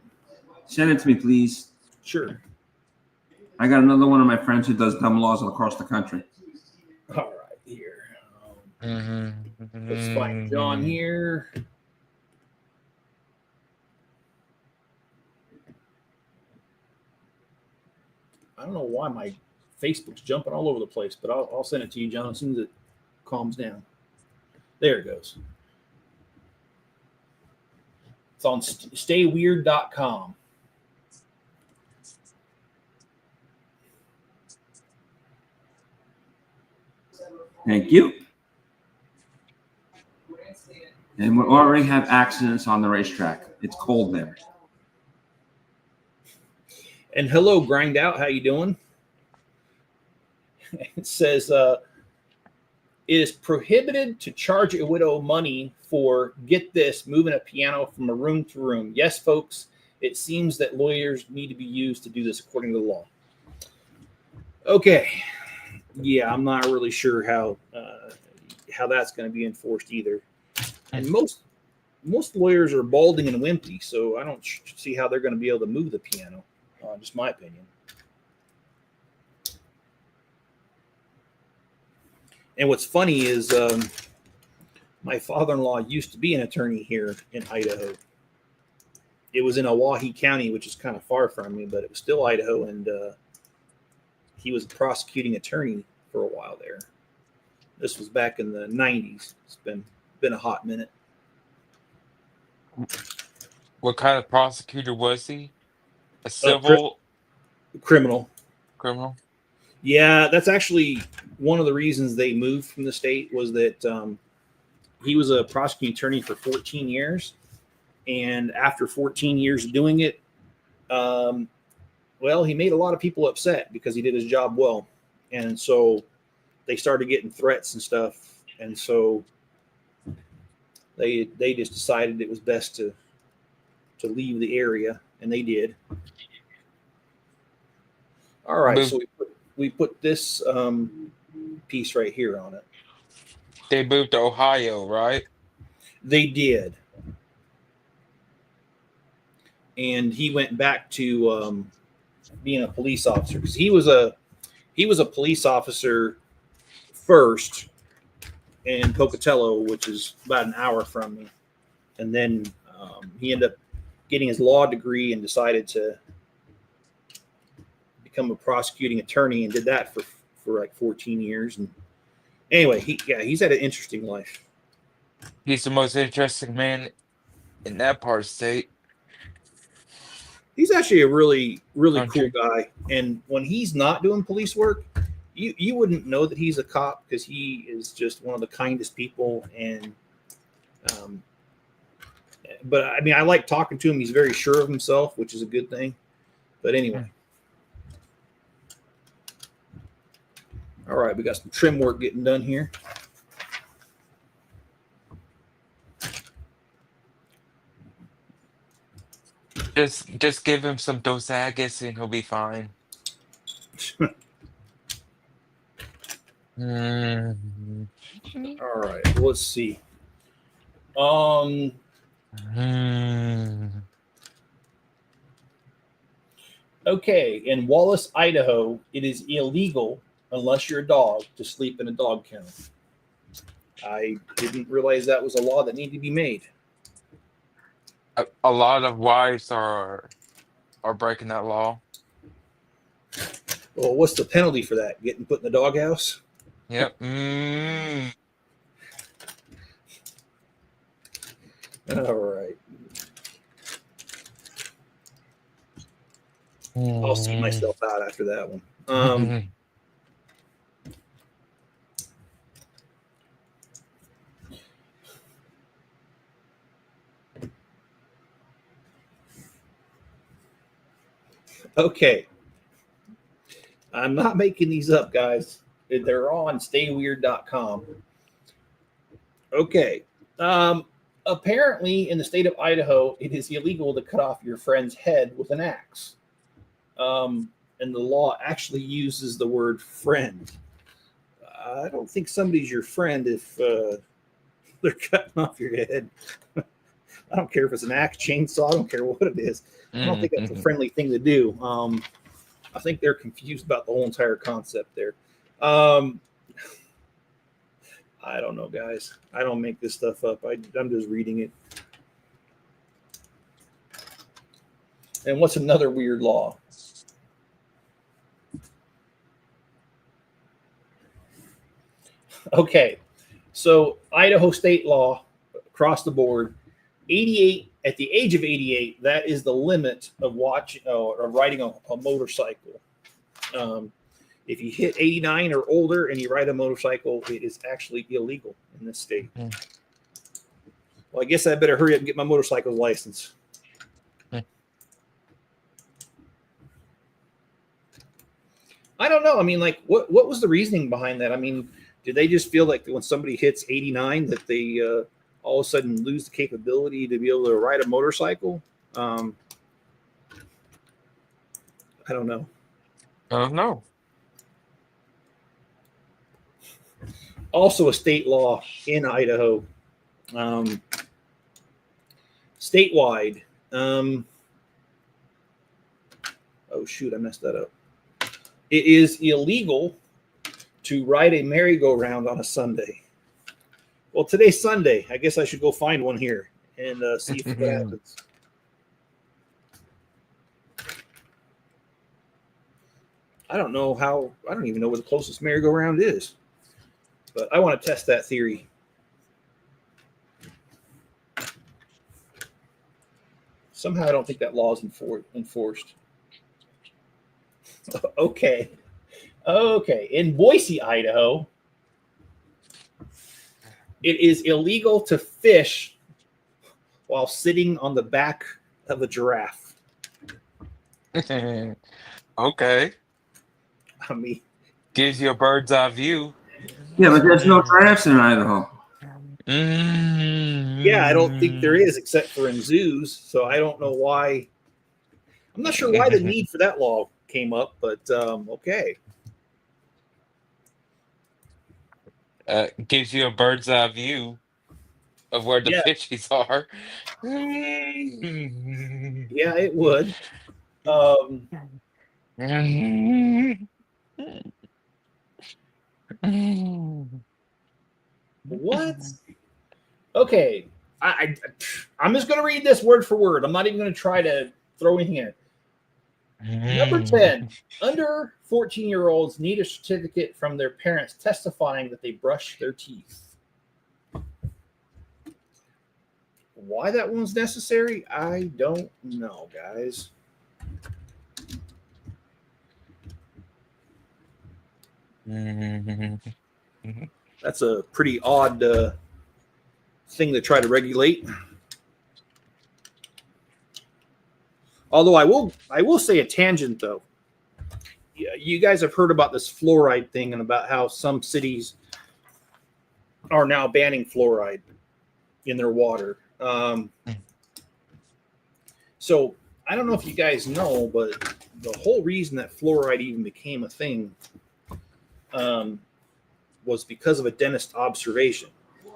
[SPEAKER 3] Send it to me, please.
[SPEAKER 1] Sure.
[SPEAKER 3] I got another one of my friends who does dumb laws across the country.
[SPEAKER 1] All right, here. Let's find John here. I don't know why my Facebook's jumping all over the place, but I'll send it to you, John, as soon as it calms down. There it goes. It's on stayweird.com.
[SPEAKER 3] Thank you. And we already have accidents on the racetrack. It's cold there.
[SPEAKER 1] And hello, Grind Out. How you doing? It says, it is prohibited to charge a widow money for, get this, moving a piano from a room to room. Yes, folks, it seems that lawyers need to be used to do this according to the law. Okay. Yeah, I'm not really sure how that's going to be enforced either. And most lawyers are balding and wimpy, so I don't see how they're going to be able to move the piano. Just my opinion. And what's funny is my father-in-law used to be an attorney here in Idaho. It was in Owyhee County, which is kind of far from me, but it was still Idaho, and he was a prosecuting attorney for a while there. This was back in the 90s. It's been a hot minute.
[SPEAKER 2] What kind of prosecutor was he? A civil
[SPEAKER 1] criminal.
[SPEAKER 2] Criminal?
[SPEAKER 1] Yeah, that's actually one of the reasons they moved from the state was that he was a prosecuting attorney for 14 years. And after 14 years of doing it, well, he made a lot of people upset because he did his job well. And so they started getting threats and stuff. And so they just decided it was best to leave the area, and they did. All right, so we put this piece right here on it.
[SPEAKER 2] They moved to Ohio, right?
[SPEAKER 1] They did. And he went back to being a police officer because he was a police officer first in Pocatello, which is about an hour from me. And then he ended up getting his law degree and decided to become a prosecuting attorney and did that for like 14 years. And anyway, he's had an interesting life.
[SPEAKER 2] He's the most interesting man in that part of the state.
[SPEAKER 1] He's actually a really, really cool guy. And when he's not doing police work, you wouldn't know that he's a cop because he is just one of the kindest people. And but I mean, I like talking to him. He's very sure of himself, which is a good thing. But anyway. All right, we got some trim work getting done here.
[SPEAKER 2] Just give him some Dos Equis and he'll be fine.
[SPEAKER 1] All right, let's see. Okay, in Wallace, Idaho, it is illegal unless you're a dog to sleep in a dog kennel. I didn't realize that was a law that needed to be made.
[SPEAKER 2] A lot of wives are breaking that law.
[SPEAKER 1] Well, what's the penalty for that? Getting put in the doghouse?
[SPEAKER 2] Yep.
[SPEAKER 1] All right. I'll see myself out after that one. Okay. I'm not making these up, guys. They're on stayweird.com. Okay. Apparently, in the state of Idaho, it is illegal to cut off your friend's head with an axe. And the law actually uses the word friend. I don't think somebody's your friend if they're cutting off your head. I don't care if it's an axe, chainsaw. I don't care what it is. I don't think that's a friendly thing to do. I think they're confused about the whole entire concept there. I don't know, guys. I don't make this stuff up. I'm just reading it. And what's another weird law? Okay, so Idaho state law across the board, 88 at the age of 88, that is the limit of watching or riding a motorcycle. If you hit 89 or older and you ride a motorcycle, it is actually illegal in this state. Well, I guess I better hurry up and get my motorcycle license. I don't know. I mean, like, what was the reasoning behind that? I mean, did they just feel like when somebody hits 89 that they all of a sudden lose the capability to be able to ride a motorcycle? I don't know.
[SPEAKER 2] No.
[SPEAKER 1] Also a state law in Idaho. Statewide. Oh, shoot, I messed that up. It is illegal to ride a merry-go-round on a Sunday. Well, today's Sunday. I guess I should go find one here and see if what happens. I don't know how. I don't even know where the closest merry-go-round is. But I want to test that theory. Somehow I don't think that law is enforced. Okay. In Boise, Idaho, it is illegal to fish while sitting on the back of a giraffe.
[SPEAKER 2] Okay.
[SPEAKER 1] I mean,
[SPEAKER 2] gives you a bird's eye view.
[SPEAKER 3] Yeah, but there's no giraffes in Idaho.
[SPEAKER 1] Yeah, I don't think there is, except for in zoos. So I don't know why. I'm not sure why the need for that law came up, but okay.
[SPEAKER 2] Gives you a bird's eye view of where the fishies are.
[SPEAKER 1] Yeah, it would. What? Okay. I'm just going to read this word for word. I'm not even going to try to throw anything in. Number 10, under 14-year-olds need a certificate from their parents testifying that they brush their teeth. Why that one's necessary, I don't know, guys. That's a pretty odd thing to try to regulate. Although I will say a tangent though. You guys have heard about this fluoride thing and about how some cities are now banning fluoride in their water. So I don't know if you guys know, but the whole reason that fluoride even became a thing was because of a dentist observation.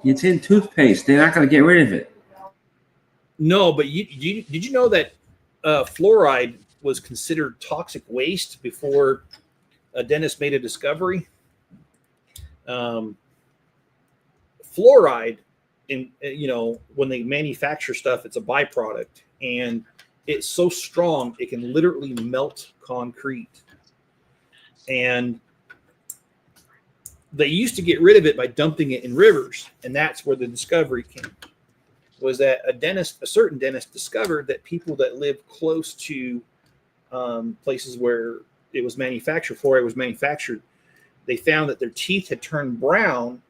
[SPEAKER 3] It's in toothpaste. They're not going to get rid of it.
[SPEAKER 1] No, but did you know that fluoride was considered toxic waste before a dentist made a discovery? Fluoride, when they manufacture stuff, it's a byproduct, and it's so strong it can literally melt concrete. And they used to get rid of it by dumping it in rivers, and that's where the discovery came. Was that a certain dentist discovered that people that live close to places where fluoride was manufactured, they found that their teeth had turned brown.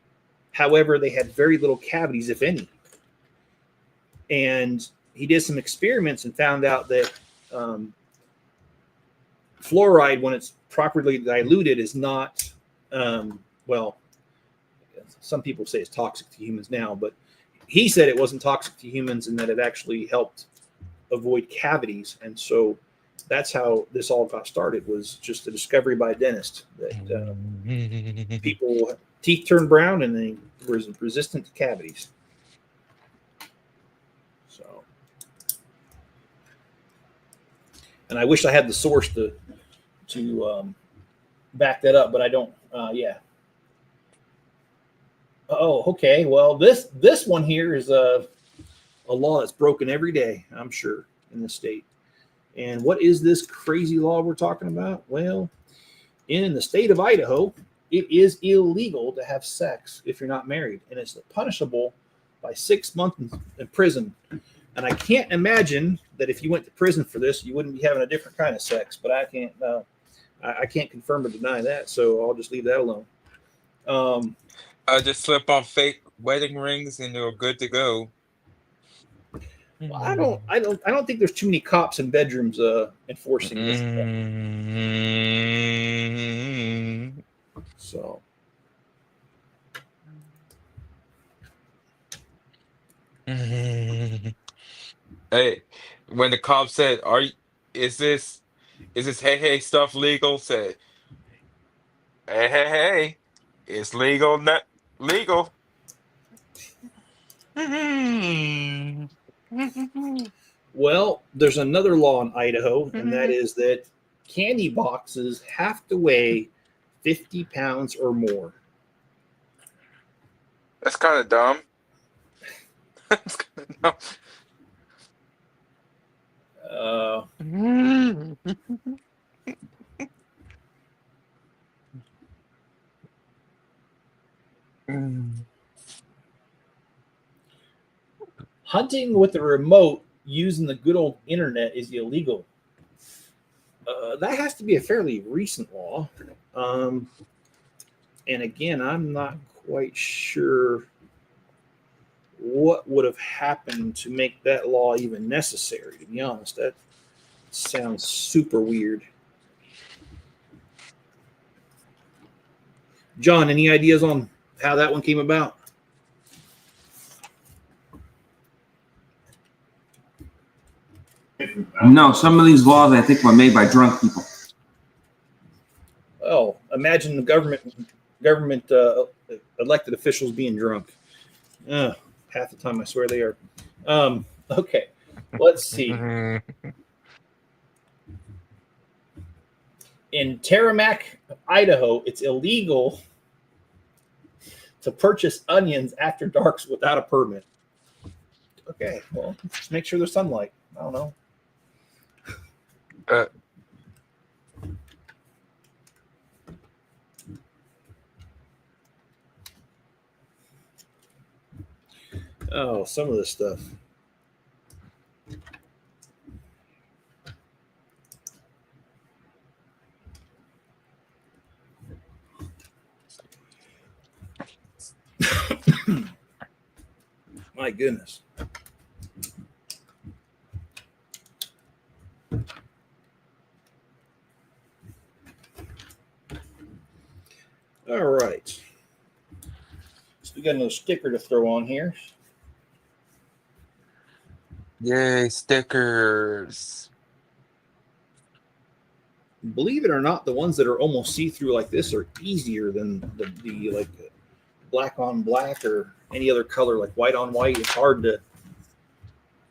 [SPEAKER 1] However, they had very little cavities, if any. And he did some experiments and found out that fluoride, when it's properly diluted, is not, some people say it's toxic to humans now, but he said it wasn't toxic to humans and that it actually helped avoid cavities. And so that's how this all got started, was just a discovery by a dentist that people teeth turned brown and they were resistant to cavities. So, and I wish I had the source to back that up, but I don't. Yeah. Oh, okay. Well, this one here is a law that's broken every day, I'm sure, in the state. And what is this crazy law we're talking about? Well, in the state of Idaho, it is illegal to have sex if you're not married, and it's punishable by 6 months in prison. And I can't imagine that if you went to prison for this, you wouldn't be having a different kind of sex. But I can't confirm or deny that, so I'll just leave that alone.
[SPEAKER 2] Just slip on fake wedding rings and you're good to go.
[SPEAKER 1] Well, I don't think there's too many cops in bedrooms enforcing this. So.
[SPEAKER 2] Hey, when the cop said, is this hey stuff legal? Said, hey, it's legal, not legal.
[SPEAKER 1] Well, there's another law in Idaho, and that is that candy boxes have to weigh 50 pounds or more.
[SPEAKER 2] That's kind of dumb. That's kind of dumb.
[SPEAKER 1] Hunting with a remote using the good old internet is illegal. That has to be a fairly recent law. And again, I'm not quite sure what would have happened to make that law even necessary, to be honest. That sounds super weird. John, any ideas on how that one came about?
[SPEAKER 3] No, some of these laws I think were made by drunk people.
[SPEAKER 1] Oh, imagine the government elected officials being drunk. Half the time I swear they are. Okay, let's see. In Taramac, Idaho, it's illegal to purchase onions after dark without a permit. Okay, well, just make sure there's sunlight. I don't know. Oh, some of this stuff. My goodness. All right. So we got another sticker to throw on here.
[SPEAKER 2] Yay, stickers. Believe
[SPEAKER 1] it or not, the ones that are almost see-through like this are easier than the black on black or any other color like white on white. It's hard to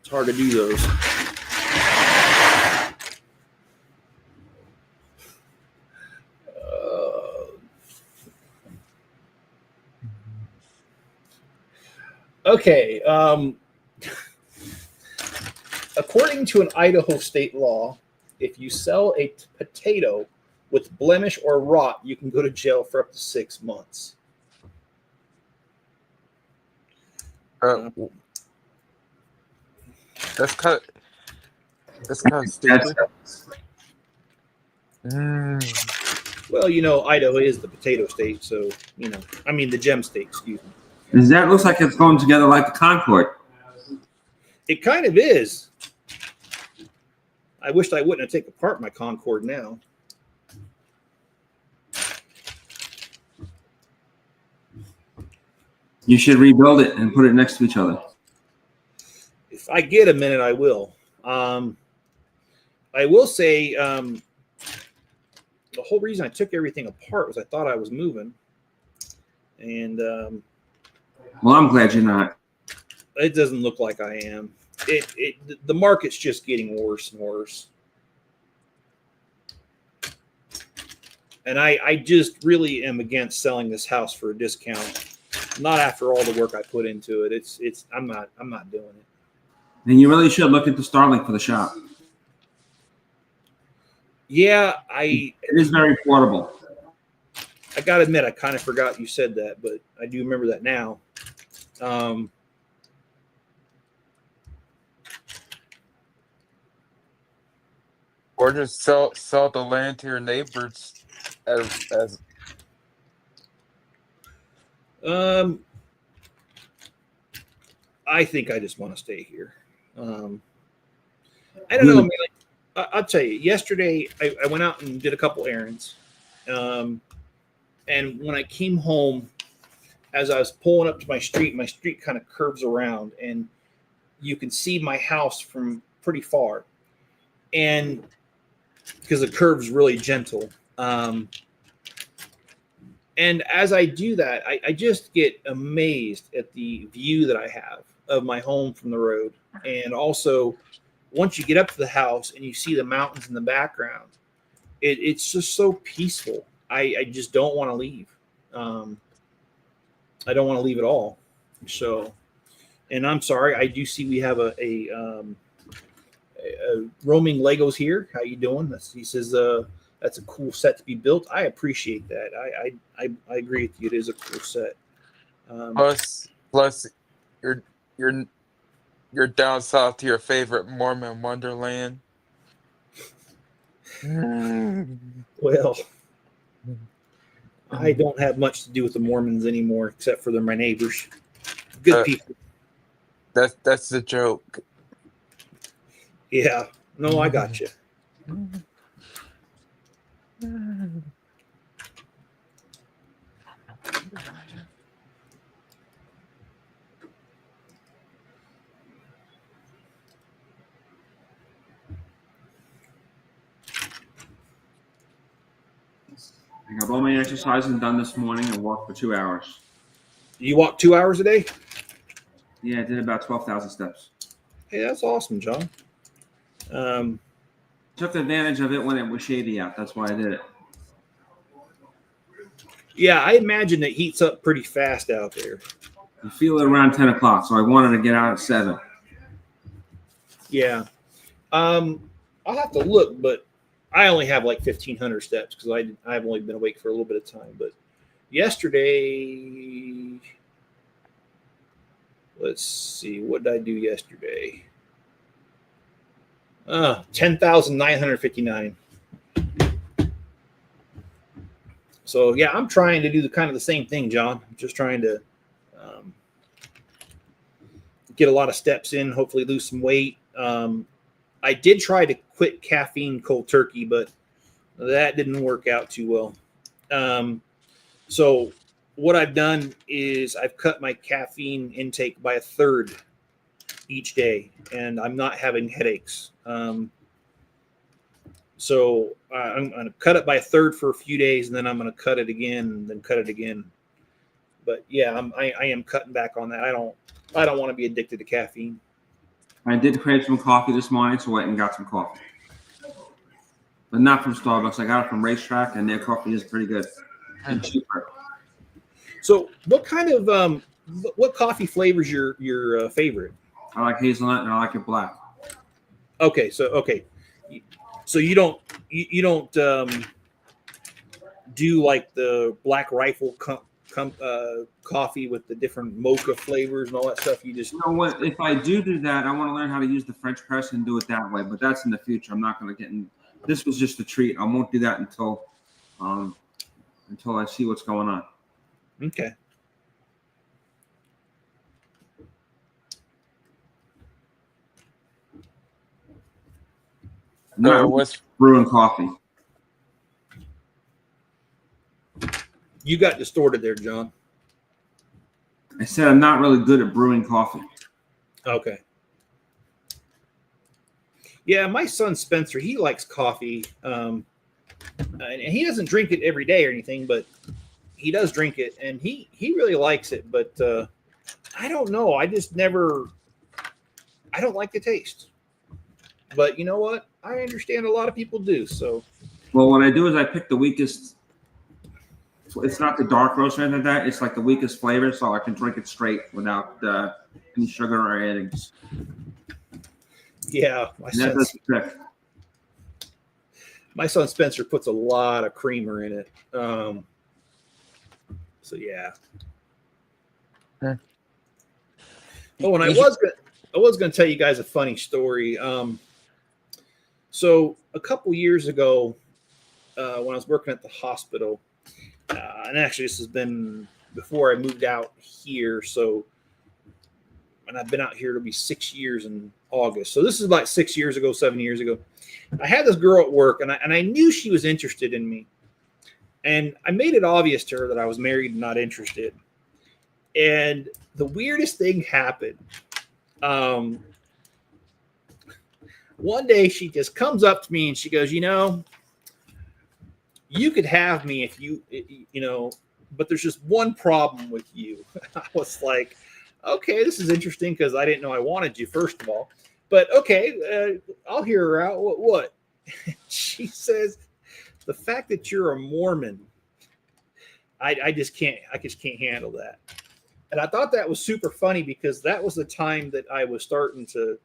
[SPEAKER 1] do those. Okay. According to an Idaho state law, if you sell a potato with blemish or rot, you can go to jail for up to 6 months.
[SPEAKER 2] That's kind of stupid.
[SPEAKER 1] Well, Idaho is the potato state, so the gem state. Excuse me.
[SPEAKER 3] That looks like it's going together like the Concorde.
[SPEAKER 1] It kind of is. I wished I wouldn't have taken apart my Concorde now.
[SPEAKER 3] You should rebuild it and put it next to each other.
[SPEAKER 1] If I get a minute, I will. I will say the whole reason I took everything apart was I thought I was moving. And
[SPEAKER 3] well, I'm glad you're not.
[SPEAKER 1] It doesn't look like I am. The market's just getting worse and worse. And I just really am against selling this house for a discount. Not after all the work I put into it. I'm not doing it.
[SPEAKER 3] And you really should look into Starlink for the shop.
[SPEAKER 1] Yeah,
[SPEAKER 3] it is very portable.
[SPEAKER 1] I gotta admit, I kind of forgot you said that, but I do remember that now.
[SPEAKER 2] Or just sell the land to your neighbors as
[SPEAKER 1] I think I just want to stay here. I don't know. I mean, I'll tell you. Yesterday, I went out and did a couple errands, and when I came home, as I was pulling up to my street kind of curves around, and you can see my house from pretty far, and because the curve's really gentle. And as I do that, I just get amazed at the view that I have of my home from the road. And also, once you get up to the house and you see the mountains in the background, it's just so peaceful. I just don't want to leave. I don't want to leave at all. So, and I'm sorry, I do see we have a roaming Legos here. How you doing? He says, that's a cool set to be built. I appreciate that. I agree with you. It is a cool set.
[SPEAKER 2] Plus, you're down south to your favorite Mormon wonderland.
[SPEAKER 1] Well, I don't have much to do with the Mormons anymore, except for they're my neighbors. Good people.
[SPEAKER 2] That's the joke.
[SPEAKER 1] Yeah. No, I got you.
[SPEAKER 3] I got all my exercising done this morning and walked for 2 hours.
[SPEAKER 1] You walk 2 hours a day?
[SPEAKER 3] Yeah, I did about 12,000 steps.
[SPEAKER 1] Hey, that's awesome, John.
[SPEAKER 3] Took advantage of it when it was shady out. That's why I did it.
[SPEAKER 1] Yeah, I imagine it heats up pretty fast out there.
[SPEAKER 3] You feel it around 10 o'clock, so I wanted to get out at 7.
[SPEAKER 1] Yeah. I'll have to look, but I only have like 1,500 steps because I've only been awake for a little bit of time. But yesterday, let's see, what did I do yesterday? 10,959. So yeah, I'm trying to do the same thing, John. I'm just trying to get a lot of steps in, hopefully lose some weight. I did try to quit caffeine cold turkey, but that didn't work out too well. So what I've done is I've cut my caffeine intake by 1/3 each day, and I'm not having headaches. So I'm going to cut it by 1/3 for a few days, and then I'm going to cut it again, and then cut it again. But yeah, I am cutting back on that. I don't want to be addicted to caffeine.
[SPEAKER 3] I did crave some coffee this morning, so I went and got some coffee. But not from Starbucks. I got it from Racetrack, and their coffee is pretty good and cheaper.
[SPEAKER 1] So, what kind of what coffee flavors your favorite?
[SPEAKER 3] I like hazelnut, and I like it black.
[SPEAKER 1] Okay, so you don't do like the Black Rifle coffee with the different mocha flavors and all that stuff. You just
[SPEAKER 3] You know what? If I do that, I want to learn how to use the French press and do it that way. But that's in the future. I'm not going to get in. This was just a treat. I won't do that until I see what's going on.
[SPEAKER 1] okay.
[SPEAKER 3] No,
[SPEAKER 2] what's
[SPEAKER 3] brewing coffee.
[SPEAKER 1] You got distorted there, John.
[SPEAKER 3] I said I'm not really good at brewing coffee.
[SPEAKER 1] Okay. Yeah, my son Spencer, he likes coffee, and he doesn't drink it every day or anything, but he does drink it, and he really likes it. But I don't know. I don't like the taste. But you know what? I understand a lot of people do. So,
[SPEAKER 3] well, what I do is I pick the weakest. It's not the dark roast or anything like that. It's like the weakest flavor, so I can drink it straight without any sugar or addings.
[SPEAKER 1] Yeah, my son Spencer puts a lot of creamer in it. So yeah.
[SPEAKER 2] Huh.
[SPEAKER 1] Oh, and I was going to tell you guys a funny story. So a couple years ago, when I was working at the hospital, and actually this has been before I moved out here. So, and I've been out here, it'll be 6 years in August. So this is like 6 years ago, 7 years ago. I had this girl at work, and I knew she was interested in me. And I made it obvious to her that I was married and not interested. And the weirdest thing happened. One day she just comes up to me and she goes, you could have me if you but there's just one problem with you. I was like, okay, this is interesting because I didn't know I wanted you, first of all. But okay, I'll hear her out. What? She says, the fact that you're a Mormon, I just can't handle that. And I thought that was super funny because that was the time that I was starting to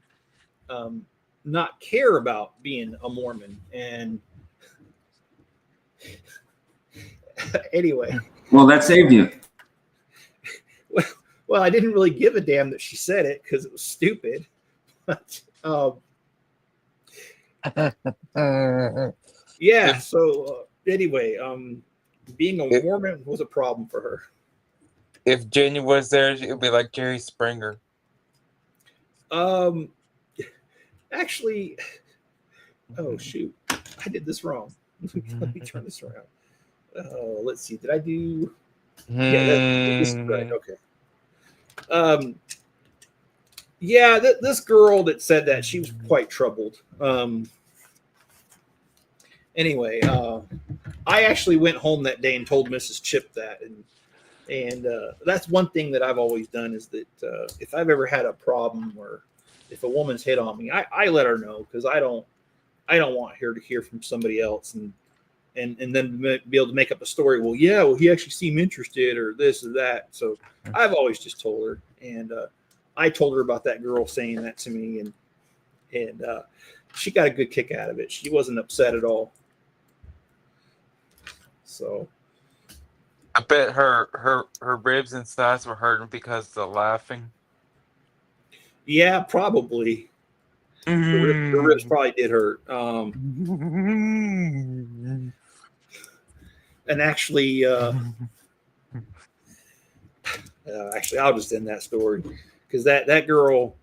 [SPEAKER 1] not care about being a Mormon. And anyway.
[SPEAKER 3] Well, that saved you.
[SPEAKER 1] Well, I didn't really give a damn that she said it because it was stupid. But yeah. So anyway, being a Mormon was a problem for her.
[SPEAKER 2] If Jenny was there, it would be like Jerry Springer.
[SPEAKER 1] Actually, oh shoot, I did this wrong. Let me turn this around. Let's see. Did I do? Yeah, this is right. Okay. Yeah, this girl that said that, she was quite troubled. Anyway, I actually went home that day and told Mrs. Chip that, and that's one thing that I've always done is that if I've ever had a problem or if a woman's hit on me, I let her know because I don't want her to hear from somebody else and then be able to make up a story. Well, yeah, well, he actually seemed interested or this or that. So I've always just told her, and I told her about that girl saying that to me, and she got a good kick out of it. She wasn't upset at all. So
[SPEAKER 2] I bet her ribs and thighs were hurting because of the laughing.
[SPEAKER 1] yeah, probably. The ribs probably did hurt. And actually, I'll just end that story because that girl,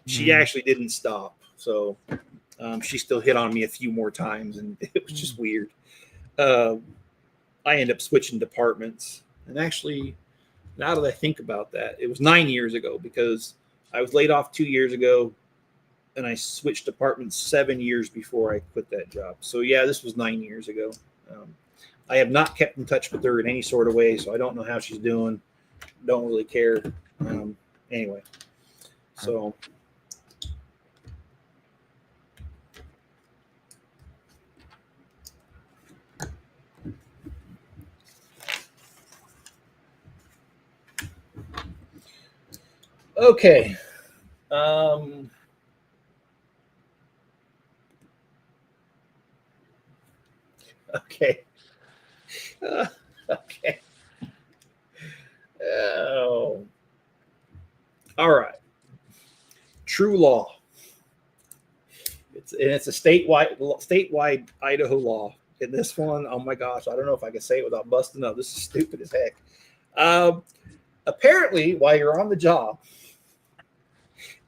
[SPEAKER 1] she actually didn't stop. So she still hit on me a few more times, and it was just weird. I ended up switching departments, and actually, now that I think about that, it was 9 years ago because I was laid off 2 years ago, and I switched departments 7 years before I quit that job. So yeah, this was 9 years ago. I have not kept in touch with her in any sort of way, so I don't know how she's doing. don't really care. Anyway, so. Okay. Okay. Okay. Oh. All right. True law. It's a statewide Idaho law. And this one, oh my gosh, I don't know if I can say it without busting up. This is stupid as heck. Apparently, while you're on the job,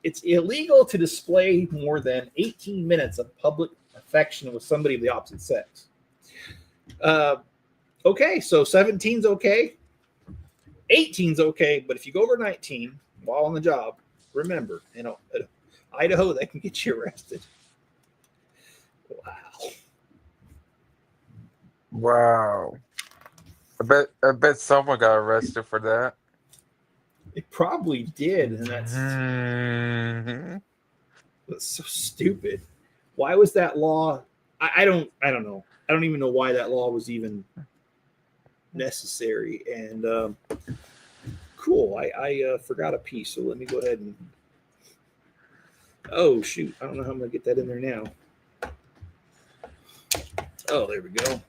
[SPEAKER 1] it's illegal to display more than 18 minutes of public affection with somebody of the opposite sex. Okay, so 17's okay, 18's okay, but if you go over 19 while on the job, remember, Idaho, that can get you arrested. Wow.
[SPEAKER 2] Wow. I bet someone got arrested for that.
[SPEAKER 1] It probably did, and that's so stupid. Why was that law? I don't know. I don't even know why that law was even necessary. And cool. I forgot a piece, so let me go ahead and. Oh shoot! I don't know how I'm gonna get that in there now. Oh, there we go.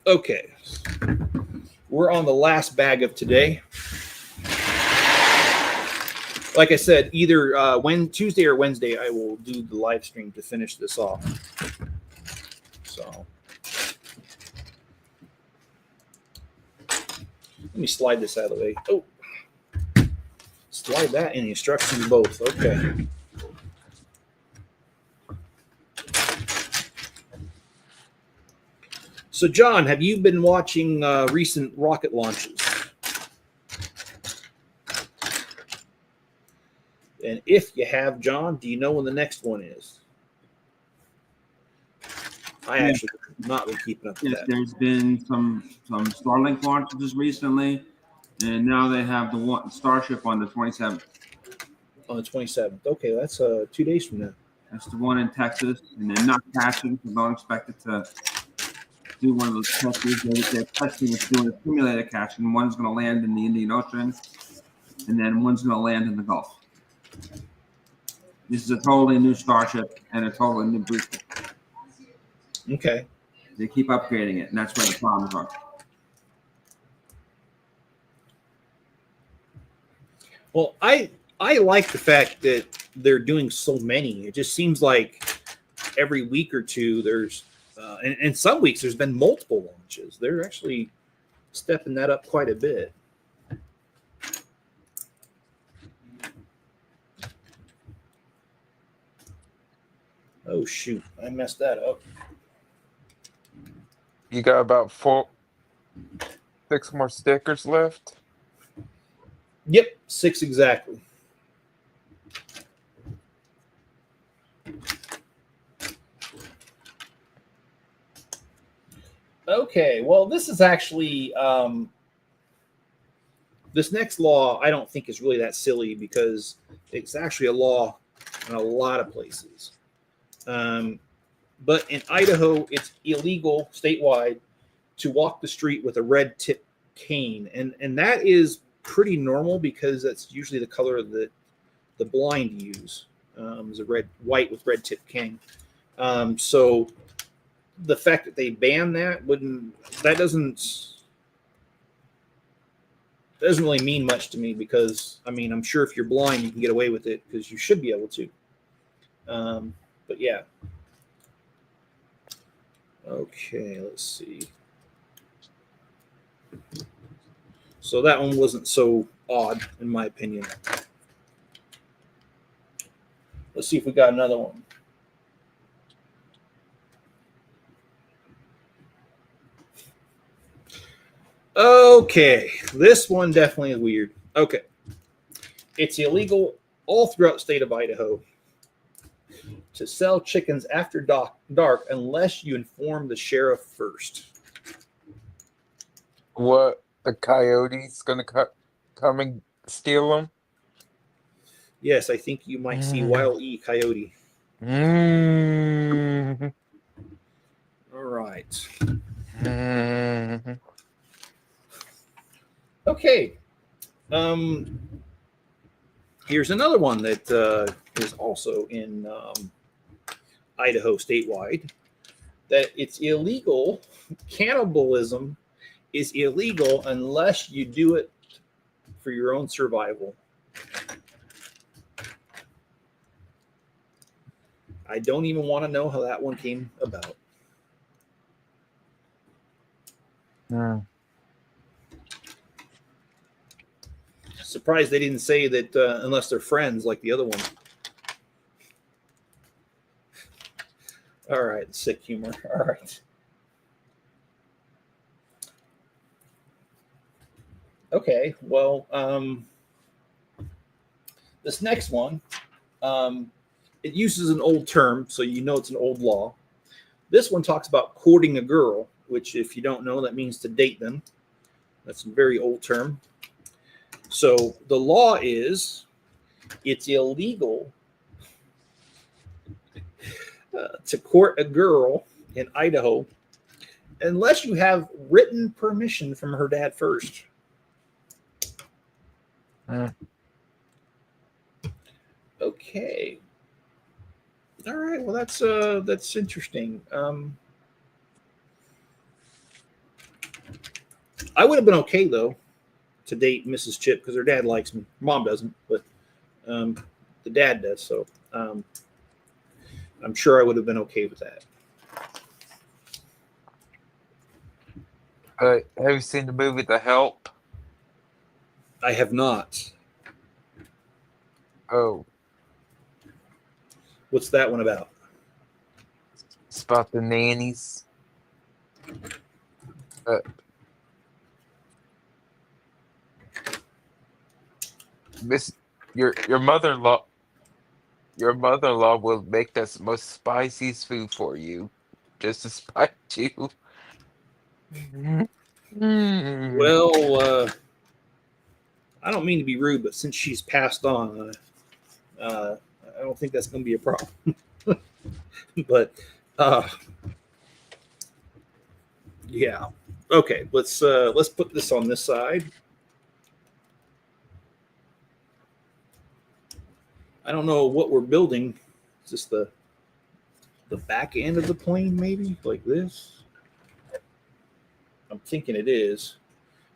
[SPEAKER 1] Okay, we're on the last bag of today. Like I said, either Tuesday or Wednesday, I will do the live stream to finish this off. So let me slide this out of the way. Oh, slide that in the instructions both. Okay. So, John, have you been watching recent rocket launches? And if you have, John, do you know when the next one is? I actually have not been keeping up with that.
[SPEAKER 3] There's been some Starlink launches recently, and now they have the Starship on the 27th.
[SPEAKER 1] On the 27th. Okay, that's 2 days from now.
[SPEAKER 3] That's the one in Texas, and they're not catching, so don't expect it to do one of those tests. They're testing with doing a simulated catch, and one's going to land in the Indian Ocean, and then one's going to land in the Gulf. This is a totally new Starship and a totally new booster.
[SPEAKER 1] Okay.
[SPEAKER 3] They keep upgrading it, and that's where the problems are.
[SPEAKER 1] Well, I like the fact that they're doing so many. It just seems like every week or two there's, and some weeks there's been multiple launches. They're actually stepping that up quite a bit. Oh shoot! I messed that up.
[SPEAKER 2] You got about 6 more stickers left.
[SPEAKER 1] Yep, 6 exactly. Okay, well, this is actually this next law. I don't think is really that silly because it's actually a law in a lot of places. But in Idaho, it's illegal statewide to walk the street with a red tip cane, and that is pretty normal because that's usually the color that the blind use, is a white with red tip cane. So the fact that they ban that doesn't really mean much to me because I mean I'm sure if you're blind you can get away with it because you should be able to. But yeah. Okay, let's see. So that one wasn't so odd, in my opinion. Let's see if we got another one. Okay, this one definitely is weird. Okay, it's illegal all throughout the state of Idaho to sell chickens after dark unless you inform the sheriff first.
[SPEAKER 2] What? The coyote's gonna come and steal them?
[SPEAKER 1] Yes, I think you might see Wild E. Coyote.
[SPEAKER 2] Mm.
[SPEAKER 1] All right.
[SPEAKER 2] Mm.
[SPEAKER 1] Okay. Here's another one that is also in Idaho statewide. That it's illegal. Cannibalism is illegal unless you do it for your own survival. I don't even want to know how that one came about.
[SPEAKER 2] Mm.
[SPEAKER 1] Surprised they didn't say that unless they're friends like the other one. All right, sick humor. All right. Okay, well, this next one, it uses an old term, so you know it's an old law. This one talks about courting a girl, which, if you don't know, that means to date them. That's a very old term. So the law is it's illegal to court a girl in Idaho unless you have written permission from her dad first. Okay. All right. Well, that's interesting. I would have been okay though to date Mrs. Chip because her dad likes me. Mom doesn't, but the dad does. So I'm sure I would have been okay with that.
[SPEAKER 2] Have you seen the movie The Help?
[SPEAKER 1] I have not.
[SPEAKER 2] Oh,
[SPEAKER 1] What's that one about?
[SPEAKER 2] it's about the nannies. Miss your mother-in-law. Your mother-in-law will make the most spiciest food for you, just to spite you.
[SPEAKER 1] Well, I don't mean to be rude, but since she's passed on, I don't think that's going to be a problem. But yeah, okay. Let's put this on this side. I don't know what we're building. Is this the back end of the plane, maybe like this? I'm thinking it is.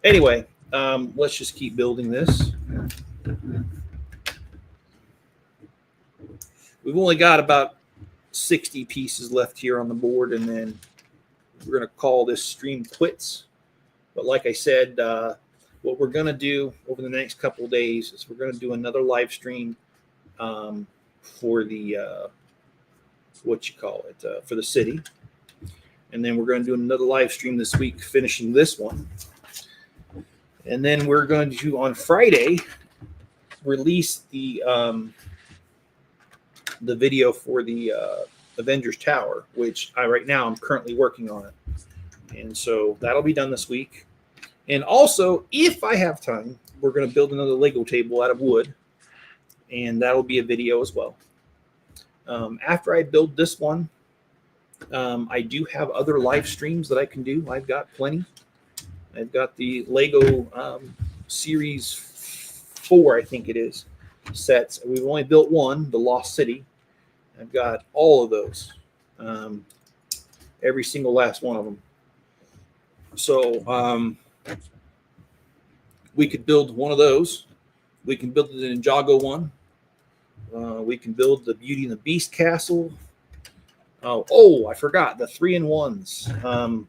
[SPEAKER 1] Anyway, let's just keep building this. We've only got about 60 pieces left here on the board, and then we're going to call this stream quits. But like I said, what we're going to do over the next couple of days is we're going to do another live stream for the for the city, and then we're going to do another live stream this week finishing this one, and then we're going to on Friday release the video for the Avengers Tower, which right now I'm currently working on it, and so that'll be done this week. And also, if I have time, we're going to build another Lego table out of wood, and that'll be a video as well. After I build this one, I do have other live streams that I can do. I've got plenty. I've got the Lego Series 4, I think it is, sets. We've only built one, the Lost City. I've got all of those, every single last one of them. So we could build one of those. We can build the Ninjago one. We can build the Beauty and the Beast castle. Oh, I forgot the 3-in-1s.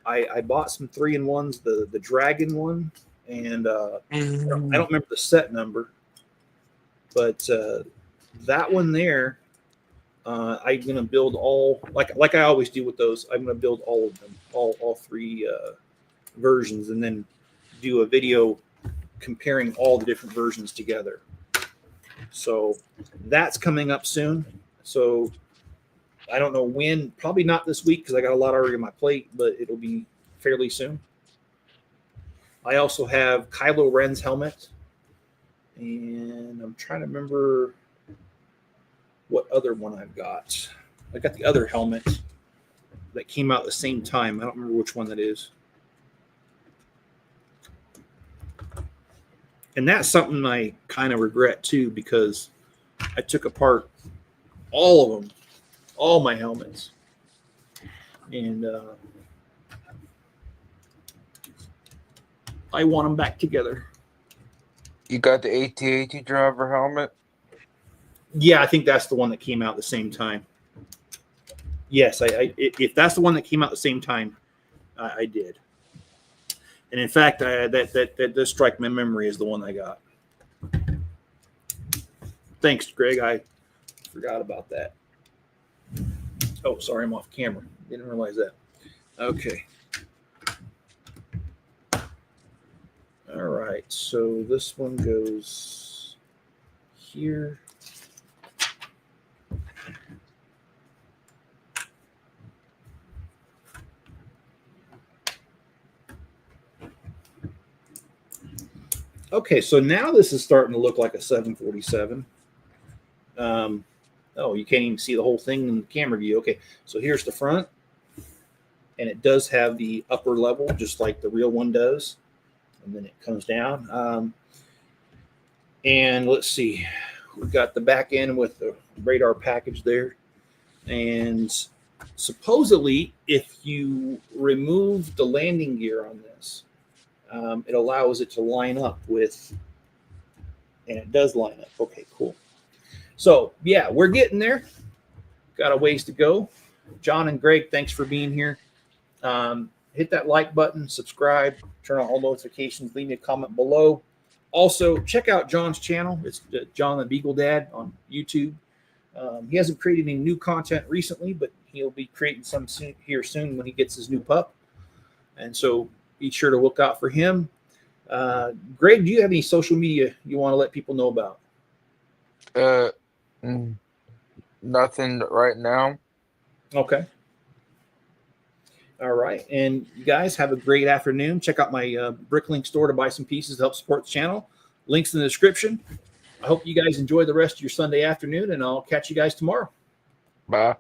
[SPEAKER 1] I bought some 3-in-1s, the dragon one, and I don't remember the set number, but that one there, I'm gonna build all like I always do with those. I'm gonna build all of them, all three versions and then do a video comparing all the different versions together. So that's coming up soon. So I don't know when, probably not this week because I got a lot already on my plate, but it'll be fairly soon. I also have Kylo Ren's helmet, and I'm trying to remember what other one I've got. I got the other helmet that came out at the same time. I don't remember which one that is. And that's something I kind of regret too, because I took apart all of them, all my helmets. And I want them back together.
[SPEAKER 2] You got the AT-AT driver helmet?
[SPEAKER 1] Yeah, I think that's the one that came out at the same time. Yes, if that's the one that came out at the same time, I did. And in fact, that does strike my memory as the one I got. Thanks, Greg. I forgot about that. Oh, sorry, I'm off camera. Didn't realize that. Okay. All right, so this one goes here. Okay, so now this is starting to look like a 747. Oh, you can't even see the whole thing in the camera view. Okay, so here's the front, and it does have the upper level, just like the real one does, and then it comes down. And let's see, we've got the back end with the radar package there, and supposedly, if you remove the landing gear on this, it allows it to line up with, and it does line up. Okay, cool. So yeah, we're getting there. Got a ways to go. John and Greg, thanks for being here. Hit that like button, subscribe, turn on all notifications, leave me a comment below. Also, check out John's channel. It's John the Beagle Dad on YouTube. He hasn't created any new content recently, but he'll be creating some here soon when he gets his new pup. And so be sure to look out for him. Greg, do you have any social media you want to let people know about?
[SPEAKER 2] Nothing right now.
[SPEAKER 1] Okay. All right. And you guys have a great afternoon. Check out my Bricklink store to buy some pieces to help support the channel. Links in the description. I hope you guys enjoy the rest of your Sunday afternoon, and I'll catch you guys tomorrow.
[SPEAKER 2] Bye.